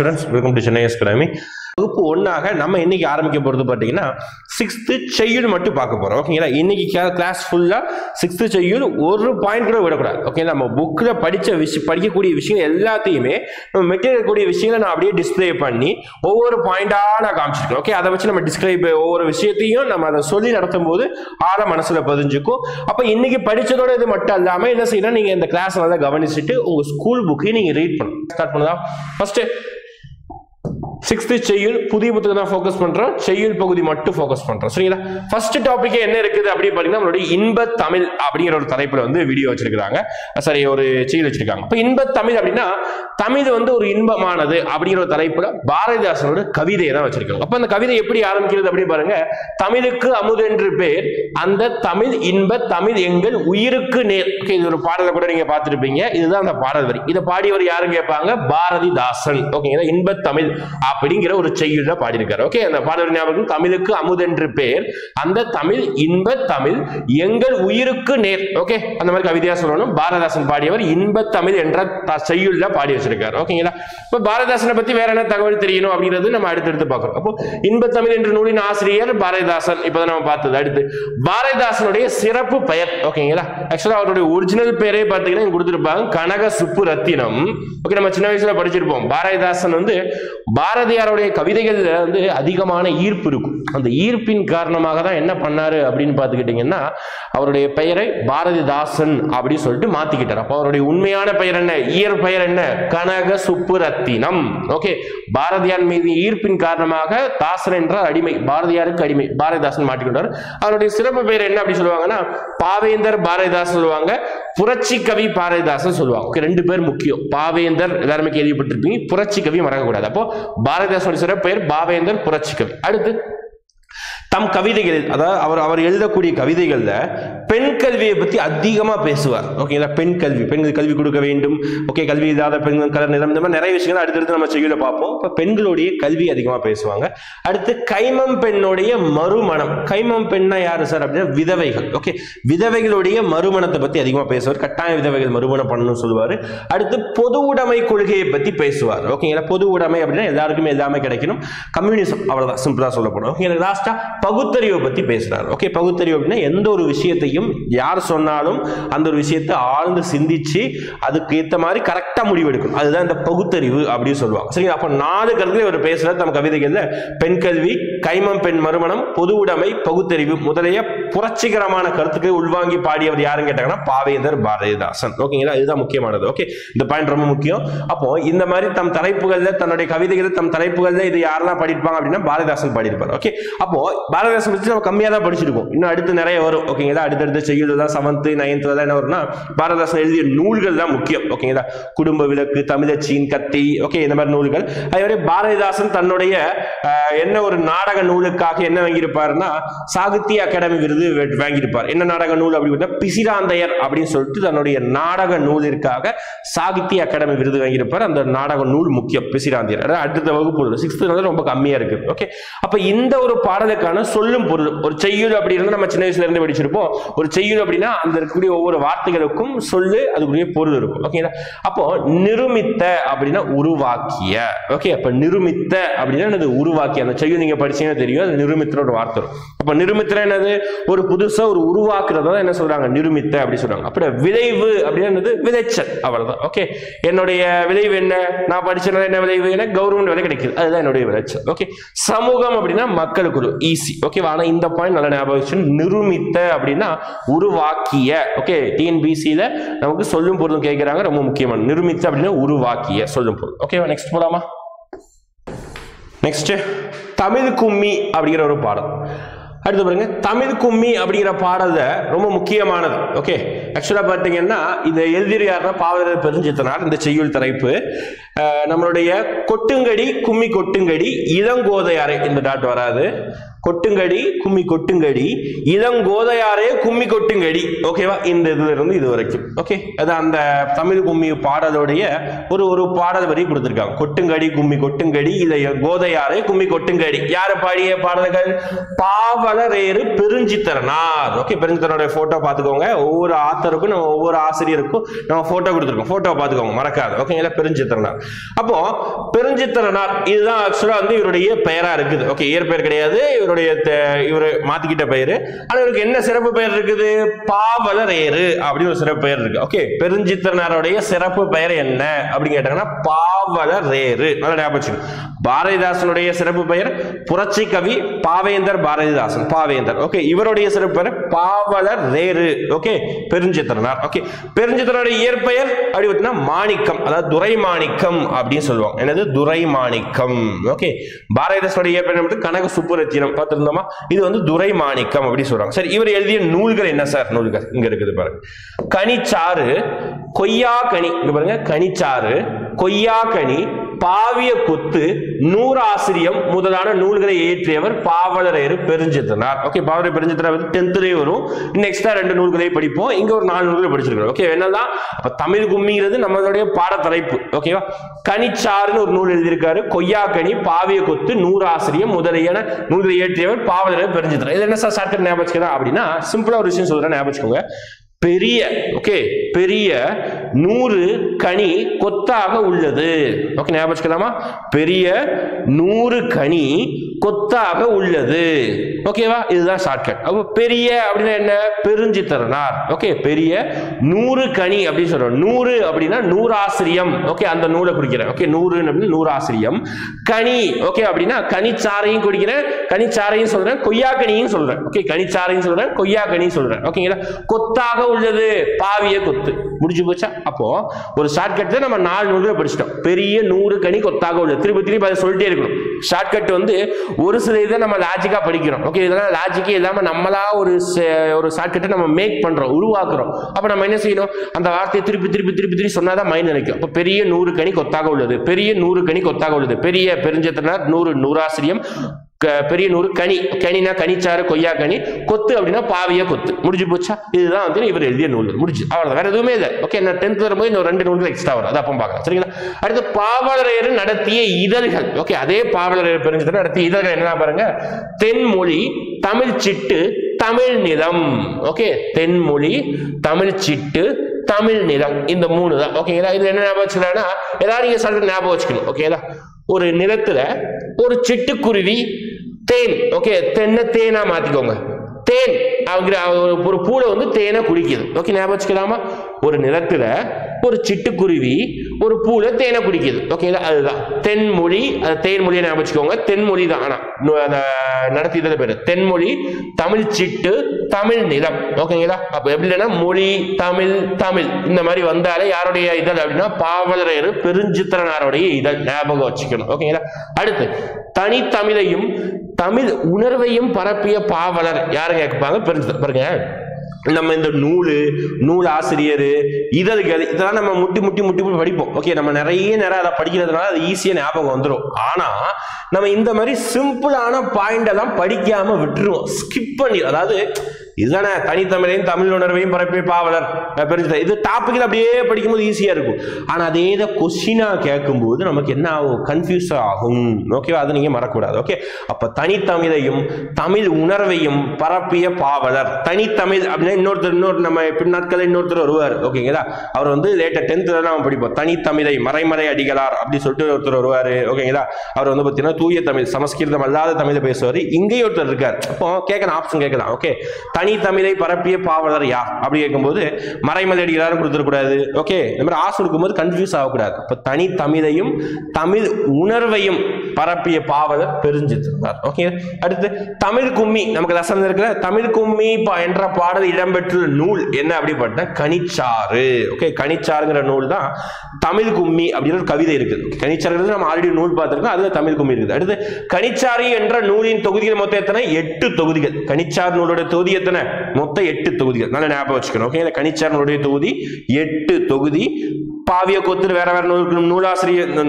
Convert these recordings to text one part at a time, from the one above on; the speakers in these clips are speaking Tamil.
Students, welcome to Chennai academy. வகுப்பு 1ஆக நம்ம இன்னைக்கு ஆரம்பிக்க போறது பாத்தீங்கன்னா 6th செய்யுள் மட்டும் பார்க்க போறோம். ஓகேங்களா? இன்னைக்கு கிளாஸ் ஃபுல்லா 6th செய்யுள் ஒரு பாயிண்ட் கூட விடக்கூடாது. ஓகே, நம்ம புக்ல படிக்கக்கூடிய விஷயங்கள் எல்லாத்தையுமே நம்ம மெட்டீரியல் கூடிய விஷயங்களை நான் அப்படியே டிஸ்பிளே பண்ணி ஒவ்வொரு பாயிண்டா நான் காமிச்சிருக்கேன். ஓகே, அதை வச்சு நம்ம டிஸ்கிரைப் ஒவ்வொரு விஷயத்தையும் நம்ம அதை சொல்லி நடத்தும் போது ஆழ மனசுல பதிஞ்சுக்கும். அப்ப இன்னைக்கு படிச்சதோட இது மட்டும் இல்லாம என்ன செய்யணும், நீங்க இந்த கிளாஸ் நல்லா கவனிச்சுட்டு உங்க ஸ்கூல் புக்கையும் நீங்க ரீட் பண்ணணும். ஸ்டார்ட் பண்ணலாம். ஃபர்ஸ்ட் 6th செய்யுள் புதிய புத்தகம் தான் ஃபோக்கஸ் பண்றோம், செய்யுள் பகுதி மட்டும் ஃபோக்கஸ் பண்றோம். சரிங்களா? ஃபர்ஸ்ட் டாபிக் என்ன இருக்குது அப்படி பாத்தீங்கன்னா நம்மளுடைய இன்ப தமிழ் அப்படிங்கிற ஒரு தலைப்புல வந்து வீடியோ வச்சிருக்காங்க. சரி, ஒரு செய்யுள் வச்சிருக்காங்க. இப்ப இன்ப தமிழ் அப்படின்னா தமிழ் வந்து ஒரு இன்பமானது அப்படிங்கிற ஒரு தலைப்புல பாரதிதாசனோட கவிதையை தான் வச்சிருக்காங்க. அப்ப அந்த கவிதை எப்படி ஆரம்பிக்கிறது அப்படின்னு பாருங்க. தமிழுக்கு அமுது என்று பேர், அந்த தமிழ் இன்ப தமிழ் எங்கள் உயிருக்கு நேர். இது ஒரு பாடலை கூட நீங்க பார்த்திருப்பீங்க. இதுதான் அந்த பாடல் வரி. இதை பாடியவர் யாரும் கேட்பாங்க, பாரதிதாசன். ஓகேங்களா? இன்ப தமிழ் அப்படிங்கிற ஒரு செய்யுள்ள பாடியிருக்காரு. ஓகே, அந்த பாடல் ஞாபகம். தமிழுக்கு அமுதென்று பேர், அந்த தமிழ் இன்ப தமிழ் எங்கள் உயிருக்கு நேர். ஓகே, அந்த மாதிரி கவிதையா சொல்லணும். பாரதிதாசன் பாடியவர் இன்ப தமிழ் என்ற செய்யுள்ள பாடி வச்சிருக்காரு. ஓகேங்களா? இப்ப பாரதிதாசனை பத்தி வேற என்ன தகவல் தெரியணும் அப்படிங்கிறது நம்ம அடுத்தடுத்து பார்க்கிறோம். அப்போ இன்ப தமிழ் என்ற நூலின் ஆசிரியர் பாரதிதாசன். இப்பதான் நம்ம பார்த்தது. அடுத்து பாரதிதாசனுடைய சிறப்பு பெயர். ஓகேங்களா? ஆக்சுவலா அவருடைய ஒரிஜினல் பேரே பார்த்தீங்கன்னா கொடுத்திருப்பாங்க, கனக சுப்புரத்தினம். ஓகே, நம்ம சின்ன வயசுல படிச்சிருப்போம். பாரதிதாசன் வந்து பாரதியாருடைய கவிதைகள்ல வந்து அதிகமான ஈர்ப்பு இருக்கும். அந்த ஈர்ப்பின் காரணமாக தான் என்ன பண்ணாரு அப்படின்னு பார்த்துக்கிட்டீங்கன்னா அவருடைய பெயரை பாரதிதாசன் அப்படின்னு சொல்லிட்டு மாத்திக்கிட்டார். அப்ப அவருடைய உண்மையான பெயர் என்ன, இயற்பெயர் என்ன, கனக சுப்புரத்தினம். ஓகே, பாரதியார் மீது ஈர்ப்பின் காரணமாக தாசன் என்றால் அடிமை, பாரதியாருக்கு அடிமை, பாரதிதாசன் மாட்டிக்கொண்டார். அவருடைய சிறப்பு பெயர் என்ன அப்படின்னு சொல்லுவாங்கன்னா பாவேந்தர் பாரதிதாசன் சொல்லுவாங்க, புரட்சி கவி பாரதிதாசன் சொல்லுவாங்க. ஓகே, ரெண்டு பேர் முக்கியம். பாவேந்தர் எல்லாருமே கேள்விப்பட்டிருப்பீங்க, புரட்சி கவி மறக்கக்கூடாது. அப்போ பாரதிதாசனுடைய சிறப்பு பெயர் பாவேந்தர் புரட்சி கவி. அடுத்து தம் கவிதைகளில், அதாவது அவர் எழுதக்கூடிய கவிதைகள்ல பெண் கல்வியை பத்தி அதிகமா பேசுவார். ஓகேங்களா? பெண் கல்வி, பெண்கள் கல்வி கொடுக்க வேண்டும். ஓகே, கல்வி இல்லாத பெண்கள் கலர் நிறம், இந்த மாதிரி நிறைய விஷயங்கள் அடுத்தடுத்து நம்ம செய்யுள்ள பார்ப்போம். இப்ப பெண்களுடைய கல்வி அதிகமா பேசுவாங்க. அடுத்து கைமம் பெண்ணுடைய மறுமணம். கைமம் பெண்ணா யாரு சார் அப்படின்னா விதவைகள். ஓகே, விதவைகளுடைய மறுமணத்தை பத்தி அதிகமா பேசுவார். கட்டாய விதவைகள் மறுமணம் பண்ணணும்னு சொல்லுவாரு. அடுத்து பொது உடைமை கொள்கையை பத்தி பேசுவார். ஓகேங்களா? பொது உடைமை அப்படின்னா எல்லாருக்குமே எல்லாமே கிடைக்கணும், கம்யூனிசம், அவ்வளவுதான் சிம்பிளா சொல்லப்படும். ஓகே, லாஸ்டா பகுத்தறிவை பத்தி பேசுறாரு. ஓகே, பகுத்தறிவு அப்படின்னா எந்த ஒரு விஷயத்தையும் யார் சொன்னாலும் அந்த ஒரு விஷயத்தை ஆழ்ந்து சிந்திச்சு அதுக்கு ஏற்ற மாதிரி கரெக்டா முடிவெடுக்கணும், அதுதான் இந்த பகுத்தறிவு அப்படின்னு சொல்லுவாங்க. சரி, அப்ப 4 கருத்துல இவர் பேசுறாரு நம்ம கவிதைகள்ல. பெண் கல்வி, கைமம் பெண் மறுமணம், பொது உடைமை, பகுத்தறிவு முதலிய புரட்சிகரமான கருத்துக்களை உள்வாங்கி பாடியவர் யாருன்னு கேட்டாங்கன்னா பாவேந்தர் பாரதிதாசன். ஓகேங்களா? இதுதான் முக்கியமானது. ஓகே, இந்த பாயிண்ட் ரொம்ப முக்கியம். அப்போ இந்த மாதிரி தம் தலைப்புகள்ல, தன்னுடைய கவிதைகள் தம் தலைப்புகள்ல இது யாரெல்லாம் படிப்பாங்க அப்படின்னா பாரதிதாசன் பாடியிருப்பார். ஓகே, அப்போ பாரதிதாசன் பற்றி நம்ம கம்மியா தான் படிச்சிருக்கோம், இன்னும் அடுத்து நிறைய வரும். ஓகேங்களா? அடுத்தடுத்த செய்யுள் தான் 7th 9th என்ன வரும்னா பாரதிதாசன் எழுதிய நூல்கள் தான் முக்கியம். ஓகேங்களா? குடும்ப விளக்கு, தமிழச்சியின் கத்தி, ஓகே, இந்த மாதிரி நூல்கள். அதே பாரதிதாசன் தன்னுடைய என்ன ஒரு நாடக நூலுக்காக என்ன வாங்கியிருப்பாருன்னா சாகித்ய அகாடமி விருது வாங்கியிருப்பார். என்ன நாடக நூல் அப்படின்னா பிசிராந்தையர் அப்படின்னு சொல்லிட்டு தன்னுடைய நாடக நூலிற்காக சாகித்ய அகாடமி விருது வாங்கியிருப்பார். அந்த நாடக நூல் முக்கியம், பிசிராந்தையர். அடுத்த வகுப்பு 6th ரொம்ப கம்மியா இருக்கு. ஓகே, அப்ப இந்த ஒரு பாடலுக்கான சொல்லும் பொருள், ஒரு செய்யுள் அப்படி இருந்து நம்ம சின்ன வயசுல இருந்து படிச்சிருப்போம். ஒரு செய்யுள் அப்படின்னா அந்த இருக்கக்கூடிய ஒவ்வொரு வார்த்தைகளுக்கும் சொல்லு, அதுக்குரிய பொருள் இருக்கும். ஓகேங்களா? அப்போ நிருமித்த அப்படின்னா உருவாக்கிய. ஓகே, அப்ப நிருமித்த அப்படின்னா என்னது, உருவாக்கிய. அந்த செய்யுள் நீங்க படிச்சீங்கன்னா தெரியும், அது நிருமித்தன ஒரு வார்த்தை. அப்ப நிருமித்தன என்னது, ஒரு புதுசா ஒரு உருவாக்குறத என்ன சொல்றாங்க, நிருமித்த அப்படி சொல்றாங்க. அப்ப விளைவு அப்படின்னா என்னது, விளைச்சல், அவ்வளவுதான். ஓகே, என்னுடைய விளைவு என்ன, நான் படிச்சதுனால என்ன விளைவு, எனக்கு கவர்மெண்ட் வேலை கிடைக்குது, அதுதான் என்னுடைய விளைச்சல். ஓகே, சமூகம் அப்படின்னா மக்களுக்கு ஈஸி. ஓகே, ஆனா இந்த பாயிண்ட் நல்ல ஞாபகம் வச்சு, நிருமித்த அப்படின்னா உருவாக்கிய. ஓகே, டிஎன்பிசில நமக்கு சொல்லும் பொருளும் கேட்கிறாங்க, ரொம்ப முக்கியமான. நிருமித்த அப்படின்னா உருவாக்கிய, சொல்லும் பொருள். ஓகே, நெக்ஸ்ட் போலாமா? நெக்ஸ்ட் தமிழ் கும்மி அப்படிங்கிற ஒரு பாடம். அடுத்து பாருங்க, தமிழ் கும்மி அப்படிங்கிற பாடல ரொம்ப முக்கியமானது. ஓகே, ஆக்சுவலா பாத்தீங்கன்னா இதை எழுதியாருன்னா பாவேந்தர் பெருஞ்சித்தனார். இந்த செய்யுள் தலைப்பு நம்மளுடைய கொட்டுங்கடி கும்மி கொட்டுங்கடி இளங்கோதையாரே, இந்த டாட் வராது, கொட்டுங்கடி கும்மி கொட்டுங்கடி இளங்கோதையாரே கும்மி கொட்டுங்கடி. ஓகேவா? இந்த இதுல இருந்து இது வரைக்கும். ஓகே, அது அந்த தமிழ் கும்மி பாடலுடைய ஒரு பாடல் வரி கொடுத்திருக்காங்க. கொட்டுங்கடி கும்மி கொட்டுங்கடி கோதையாரே கும்மி கொட்டுங்கடி. யாரு பாடிய பாடல்கள்? பாவலரேறு பெருஞ்சித்திரனார். ஓகே, பெருஞ்சித்திரனுடைய போட்டோ பாத்துக்கோங்க. ஒவ்வொரு ஆத்தருக்கும் நம்ம ஒவ்வொரு ஆசிரியருக்கும் நம்ம போட்டோ கொடுத்திருக்கோம், போட்டோ பாத்துக்கோங்க மறக்காது. ஓகேங்களா? பெருஞ்சித்திரனார். அப்போ பெருஞ்சித்திரனார் இதுதான் ஆக்சுவலா வந்து இவருடைய பெயரா இருக்குது. ஓகே, இயற்பெயர் கிடையாது, இவரு மாத்திக்கிட்ட பெயரு. ஆனா இவருக்கு என்ன சிறப்பு பெயர் இருக்குது? பாவலரேறு அப்படின்னு ஒரு சிறப்பு பெயர் இருக்கு. ஓகே, பெருஞ்சித்திரனாருடைய சிறப்பு பெயர் என்ன அப்படின்னு கேட்டாங்கன்னா பாவலரேறு. நல்லா ஞாபகம் வச்சுக்கணும். பாரதிதாசனுடைய சிறப்பு பெயர் புரட்சி கவி பாவேந்தர் பாரதிதாசன், பாவேந்தர். ஓகே, இவருடைய சிறப்பு பெயர் பாவலரேறு. ஓகே, பெருஞ்சித்திரனார். ஓகே, பெருஞ்சித்திரனுடைய இயற்பெயர் அப்படி பார்த்தீங்கன்னா மாணிக்கம், அதாவது துரை மாணிக்கம் அப்படின்னு சொல்லுவாங்க. என்னது? துரை மாணிக்கம். ஓகே, பாரதிதாசனுடைய இயற்பெயர் வந்து கனக சுப்புரத்தினம் பார்த்திருந்தோமா? இது வந்து துரை மாணிக்கம் அப்படி சொல்றாங்க. சரி, இவர் எழுதிய நூல்கள் என்ன சார்? நூல்கள் இங்க இருக்குது பாருங்க. கனிச்சாறு, கொய்யா கனி, இங்க பாருங்க, கனிச்சாறு, கொய்யா கனி, பாவிய கொத்து, நூறாசிரியம் முதலான நூல்களை இயற்றியவர் பாவலரேறு பெருஞ்சித்திரனார். ஓகே, பாவலரேறு பெருஞ்சித்திரனார் வந்து 10th வரும். நெக்ஸ்டா 2 நூல்களை படிப்போம். இங்க ஒரு 4 நூல்களை படிச்சிருக்கோம். ஓகே, என்னதான் அப்ப தமிழ் கும்மிங்கிறது நம்மளுடைய பாடத்தலைப்பு. ஓகேவா? கனிச்சாறுன்னு ஒரு நூல் எழுதியிருக்காரு. கொய்யா கனி, பாவிய கொத்து, நூறாசிரியம் முதலியான நூல்களை இயற்றியவர் பாவலரேறு பெருஞ்சித்திரனார். இது என்ன சார் ஷார்ட்கட் ஞாபகம் வச்சுக்கலாம் அப்படின்னா, சிம்பிளா ஒரு விஷயம் சொல்றேன், ஞாபகம் வச்சுக்கோங்க. பெரிய, ஓகே, பெரிய 100 கனி கொத்தாக உள்ளது. ஓகே, ஞாபகம் வச்சுக்கலாமா? பெரிய 100 கனி கொத்தாக உள்ளது. ஓகேவா? இதுதான் ஷார்ட்கட். அப்போ பெரிய அப்படின்னா என்ன? பெருஞ்சித்திரனார். ஓகே, பெரிய 100 கனி அப்படின்னு சொல்றோம். 100 அப்படின்னா நூறாசிரியம். ஓகே, அந்த நூலை குறிக்கிறேன். ஓகே, 100 அப்படின்னா நூறாசிரியம். கனி, ஓகே, அப்படின்னா கனிச்சாரையும் குறிக்கிறேன், கனிச்சாரையும் சொல்றேன், கொய்யா கனியும் சொல்றேன். ஓகே, கனிச்சாரையும் சொல்றேன், கொய்யா கனியும் சொல்றேன். ஓகேங்களா? கொத்தாக உள்ளது, பாவிய கொத்து. முடிஞ்சு போச்சா? அப்போ ஒரு ஷார்ட்கட் நம்ம 4 நூல்களை படிச்சிட்டோம். பெரிய 100 கனி கொத்தாக உள்ளது. திருப்பி திருப்பி அதை சொல்லிட்டே இருக்கணும். ஷார்ட்கட் வந்து ஒரு சில இதை நம்ம லாஜிக்கா படிக்கிறோம். ஓகே, இதெல்லாம் லாஜிக்கே இல்லாம நம்மளா ஒரு ஷார்ட்கட்டை நம்ம மேக் பண்றோம், உருவாக்குறோம். அப்ப நம்ம என்ன செய்யணும்? அந்த வார்த்தையை திருப்பி திருப்பி திருப்பி திருப்பி சொன்னாதான் மைண்ட் நினைக்கும். அப்ப பெரிய 100 கனி கொத்தாக உள்ளது, பெரிய 100 கனி கொத்தாக உள்ளது, பெரிய பெருஞ்சித்திரனார் 100 நூறாசிரியம், பெரிய 100 கனி, கனினா கனிச்சாறு, கொய்யா கனி, கொத்து அப்படின்னா பாவிய கொத்து. முடிஞ்சு போச்சா? இதுதான் வந்து இவர் எழுதிய நூல்கள். முடிஞ்சு, அவ்வளவுதான், வேற எதுவுமே இல்லை. ஓகே, நான் 10th வரும்போது இன்னும் 2 நூல்கள் எக்ஸ்ட்ரா வரும், அது அப்போ பார்க்கலாம். சரிங்களா? அடுத்து பாவலரேறு நடத்திய இதழ்கள். ஓகே, அதே பாவலரேறு பெருஞ்சித்திரனார் நடத்திய இதழ்கள் என்ன பாருங்க. தென்மொழி, தமிழ் சிட்டு, தமிழ் நிலம். ஓகே, தென்மொழி, தமிழ் சிட்டு, தமிழ் நிலம், இந்த 3 தான். ஓகேங்களா? இது என்ன ஞாபகம் வச்சுக்கலாம்னா, ஏதாவது நீங்க சொல்றது ஞாபகம் வச்சுக்கணும். ஓகேங்களா? ஒரு நிலத்துல ஒரு சிட்டுக்குருவி தேன், ஓகே, தென்னை தேனா மாத்திக்கோங்க. தேன் ஒரு பூல வந்து தேனை குடிக்குது. ஓகே, ஞாபகம் வச்சுக்கலாமா? ஒரு நிலத்துல ஒரு சிட்டுக்குருவி ஒரு பூல தேனை குடிக்குது. ஓகேங்களா? அதுதான் தென்மொழி. அது தேன்மொழியை ஞாபகம் வச்சுக்கோங்க. தென்மொழி தான். ஆனா நடத்தியதுல பேரு தென்மொழி, தமிழ் சிட்டு, தமிழ் நிலம். ஓகேங்களா? அப்ப எப்படின்னா மொழி, தமிழ், தமிழ் இந்த மாதிரி வந்தாலே யாருடைய இதழ் அப்படின்னா பாவலரேறு பெருஞ்சித்திரனாருடைய இதழ். ஞாபகம் வச்சுக்கணும். ஓகேங்களா? அடுத்து தனித்தமிழையும் தமிழ் உணர்வையும் பரப்பிய பாவலர் யாரு கேட்பாங்க? பெருஞ்சித்திரன். பாருங்க, நம்ம இந்த நூல் ஆசிரியர் இதழ்கள் இதெல்லாம் நம்ம முட்டி முட்டி முட்டி படிப்போம். ஓகே, நம்ம நிறைய நேரம் அதை படிக்கிறதுனால அது ஈஸியா ஞாபகம் வந்துடும். ஆனா நம்ம இந்த மாதிரி சிம்பிளான பாயிண்ட் எல்லாம் படிக்காம விட்டுருவோம், ஸ்கிப் பண்ணி. அதாவது இதுதானே தனித்தமிழையும் தமிழ் உணர்வையும் பரப்பிய பாவலர் பெருஞ்சித்திரன். இது டாபிக்ல அப்படியே படிக்கும்போது ஈஸியா இருக்கும். ஆனா அதே கொஸ்டினா கேட்கும்போது நமக்கு என்ன ஆகும்? கன்ஃபியூஸ் ஆகும். ஓகேவா? அது நீங்க மறக்கக்கூடாது. ஓகே, அப்ப தனித்தமிழையும் தமிழ் உணர்வையும் பரப்பிய பாவலர். தனித்தமிழ் அப்படின்னா இன்னொரு நம்ம பின்னாட்கள் இன்னொருத்தர் வருவார். ஓகேங்களா? அவர் வந்து லேட்டர் 10th நம்ம படிப்போம். தனித்தமிழை மறைமலை அடிகளார் அப்படின்னு சொல்லிட்டு ஒருத்தர் வருவாரு. ஓகேங்களா? அவர் வந்து பார்த்தீங்கன்னா தூய தமிழ், சமஸ்கிருதம் அல்லாத தமிழை பேசுவார். இங்கேயும் ஒருத்தர் இருக்கார். அப்போ கேட்கலாம், ஆப்ஷன் கேட்கலாம். ஓகே, தனித்தமிழை பரப்பிய பாவலர் யார் அப்படி கேட்கும்போது மறைமலை அடிகளார் கொடுத்துடக்கூடாது. ஓகே, இந்த மாதிரி ஆசை கொடுக்கும்போது கன்ஃபியூஸ் ஆகக்கூடாது. அப்ப தனித்தமிழையும் தமிழ் உணர்வையும் பரப்பிய பாவலர் பெருஞ்சித்திரனார். ஓகே, அடுத்து தமிழ் கும்மி. நமக்கு லெசன் இருக்கிற தமிழ் கும்மி என்ற பாடல் இடம்பெற்ற நூல் என்ன அப்படி பார்த்தா கனிச்சாறு. ஓகே, கனிச்சாறுங்கிற நூல் தான் தமிழ் கும்மி அப்படின்னு ஒரு கவிதை இருக்குது. கனிச்சாறு நம்ம ஆல்ரெடி நூல் பார்த்திருக்கோம், அதுல தமிழ் கும்மி இருக்குது. அடுத்து கனிச்சாறு என்ற நூலின் தொகுதிகள் மொத்தம் எத்தனை? 8 தொகுதிகள். கனிச்சாறு நூலோட தொகுதி எத்தனை? மொத்தம் 8 தொகுதிகள். நல்ல ஞாபகம் வச்சுக்கணும். ஓகே, கனிச்சாறு நூலுடைய தொகுதி 8 தொகுதி. பாவிய கொத்து வேற வேற நூல்,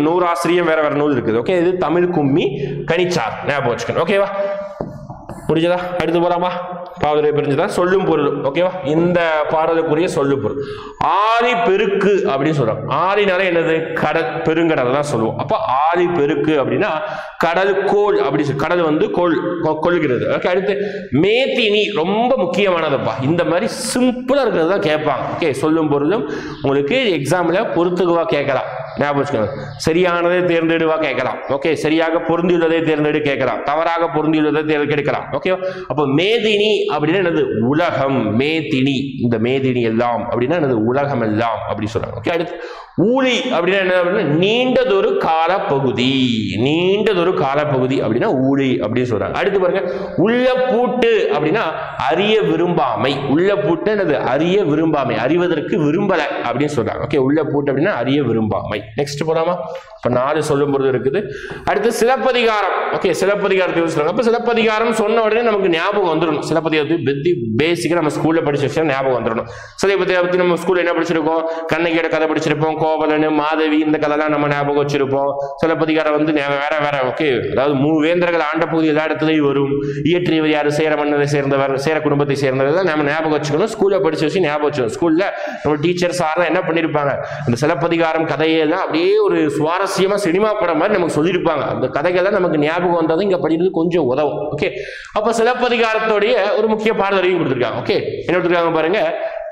நூறாசிரியம் வேற வேற நூல் இருக்குது. ஓகே, இது தமிழ் கும்மி, கனிச்சாறு ஞாபகம் வச்சுக்கணும். ஓகேவா? புரிஞ்சதா? அடுத்து போலாமா? பாவலரேறு பெருஞ்சித்திரனார் சொல்லும் பொருள். ஓகேவா? இந்த பாடலுக்குரிய சொல்லும் பொருள் ஆழி பெருக்கு அப்படின்னு சொல்றோம். ஆழினால என்னது? கடல், பெருங்கடல் தான் சொல்லுவோம். அப்ப ஆழி பெருக்கு அப்படின்னா கடல் கோள் அப்படி, கடல் வந்து கொள்கிறது. அடுத்து மேதினி ரொம்ப முக்கியமானதுப்பா. இந்த மாதிரி சிம்பிளா இருக்கிறது தான் கேட்பாங்க. ஓகே, சொல்லும் பொருளும் உங்களுக்கு எக்ஸாம்ல பொறுத்துக்குவா கேட்கலாம். ஞாபகம் வச்சுக்கோங்க. சரியானதை தேர்ந்தெடுவா கேட்கலாம். ஓகே, சரியாக பொருந்தியுள்ளதை தேர்ந்தெடு கேட்கலாம், தவறாக பொருந்தியுள்ளதை தேர்ந்தெடுக்கலாம். ஓகே, அப்ப மேதினி அப்படின்னா என்னது? உலகம். மேதினி, இந்த மேதினி எல்லாம் அப்படின்னா என்னது? உலகம் எல்லாம் அப்படி சொல்றாங்க. ஓகே, அடுத்து ஊழி அப்படின்னா என்ன? நீண்டதொரு காலப்பகுதி. நீண்டதொரு காலப்பகுதி அப்படின்னா ஊழி அப்படின்னு சொல்றாங்க. அடுத்து பாருங்க, உள்ள பூட்டு அப்படின்னா அறிய விரும்பாமை. உள்ள பூட்டு என்னது? அறிய விரும்பாமை, அறிவதற்கு விரும்பல அப்படின்னு சொல்றாங்க. ஓகே, உள்ள பூட்டு அப்படின்னா அறிய விரும்பாமை. நெக்ஸ்ட் போலாமா? இப்ப 4 சொல்லும் பொழுது இருக்குது. அடுத்து சிலப்பதிகாரம். ஓகே, சிலப்பதிகாரத்தை சொல்றாங்க. அப்ப சிலப்பதிகாரம் சொன்ன உடனே நமக்கு ஞாபகம் வந்துடணும். சிலப்பதிகாரத்தை பத்தி பேசிக்கா நம்ம ஸ்கூல்ல படிச்ச விஷயம் ஞாபகம் வந்துடணும். சிலப்பதிகாரத்தை பத்தி நம்ம ஸ்கூல்ல என்ன படிச்சிருக்கோம்? கண்ணகியோட கதை படிச்சிருப்போம், கோவலன், மாதவி, இந்த கதைலாம் நம்ம ஞாபகம் வச்சிருப்போம். சிலப்பதிகாரம் வந்து வேற வேற. ஓகே, அதாவது மூவேந்தர்கள் ஆண்ட பகுதி எல்லா இடத்துலயும் வரும். இயற்றியவர் யாரு? சேர மன்னரை சேர்ந்தவர், சேர குடும்பத்தை சேர்ந்தவர் தான் நம்ம ஞாபகம் வச்சுக்கணும். ஸ்கூல்ல படிச்ச விஷயம் ஞாபகம் வச்சுக்கணும். ஸ்கூல்ல நம்ம டீச்சர் சார் என்ன பண்ணிருப்பாங்க? இந்த சிலப்பதிகாரம் கதையெல்லாம் அப்படியே ஒரு சுவாரஸ்யமா சினிமா படம் மாதிரி நமக்கு சொல்லியிருப்பாங்க. அந்த கதைகள்லாம் நமக்கு ஞாபகம் வந்தது இங்க படிக்கிறது கொஞ்சம் உதவும். ஓகே, அப்ப சிலப்பதிகாரத்தோடைய ஒரு முக்கிய பாடலையும் கொடுத்திருக்காங்க. ஓகே, என்ன கொடுத்திருக்காங்க பாருங்க.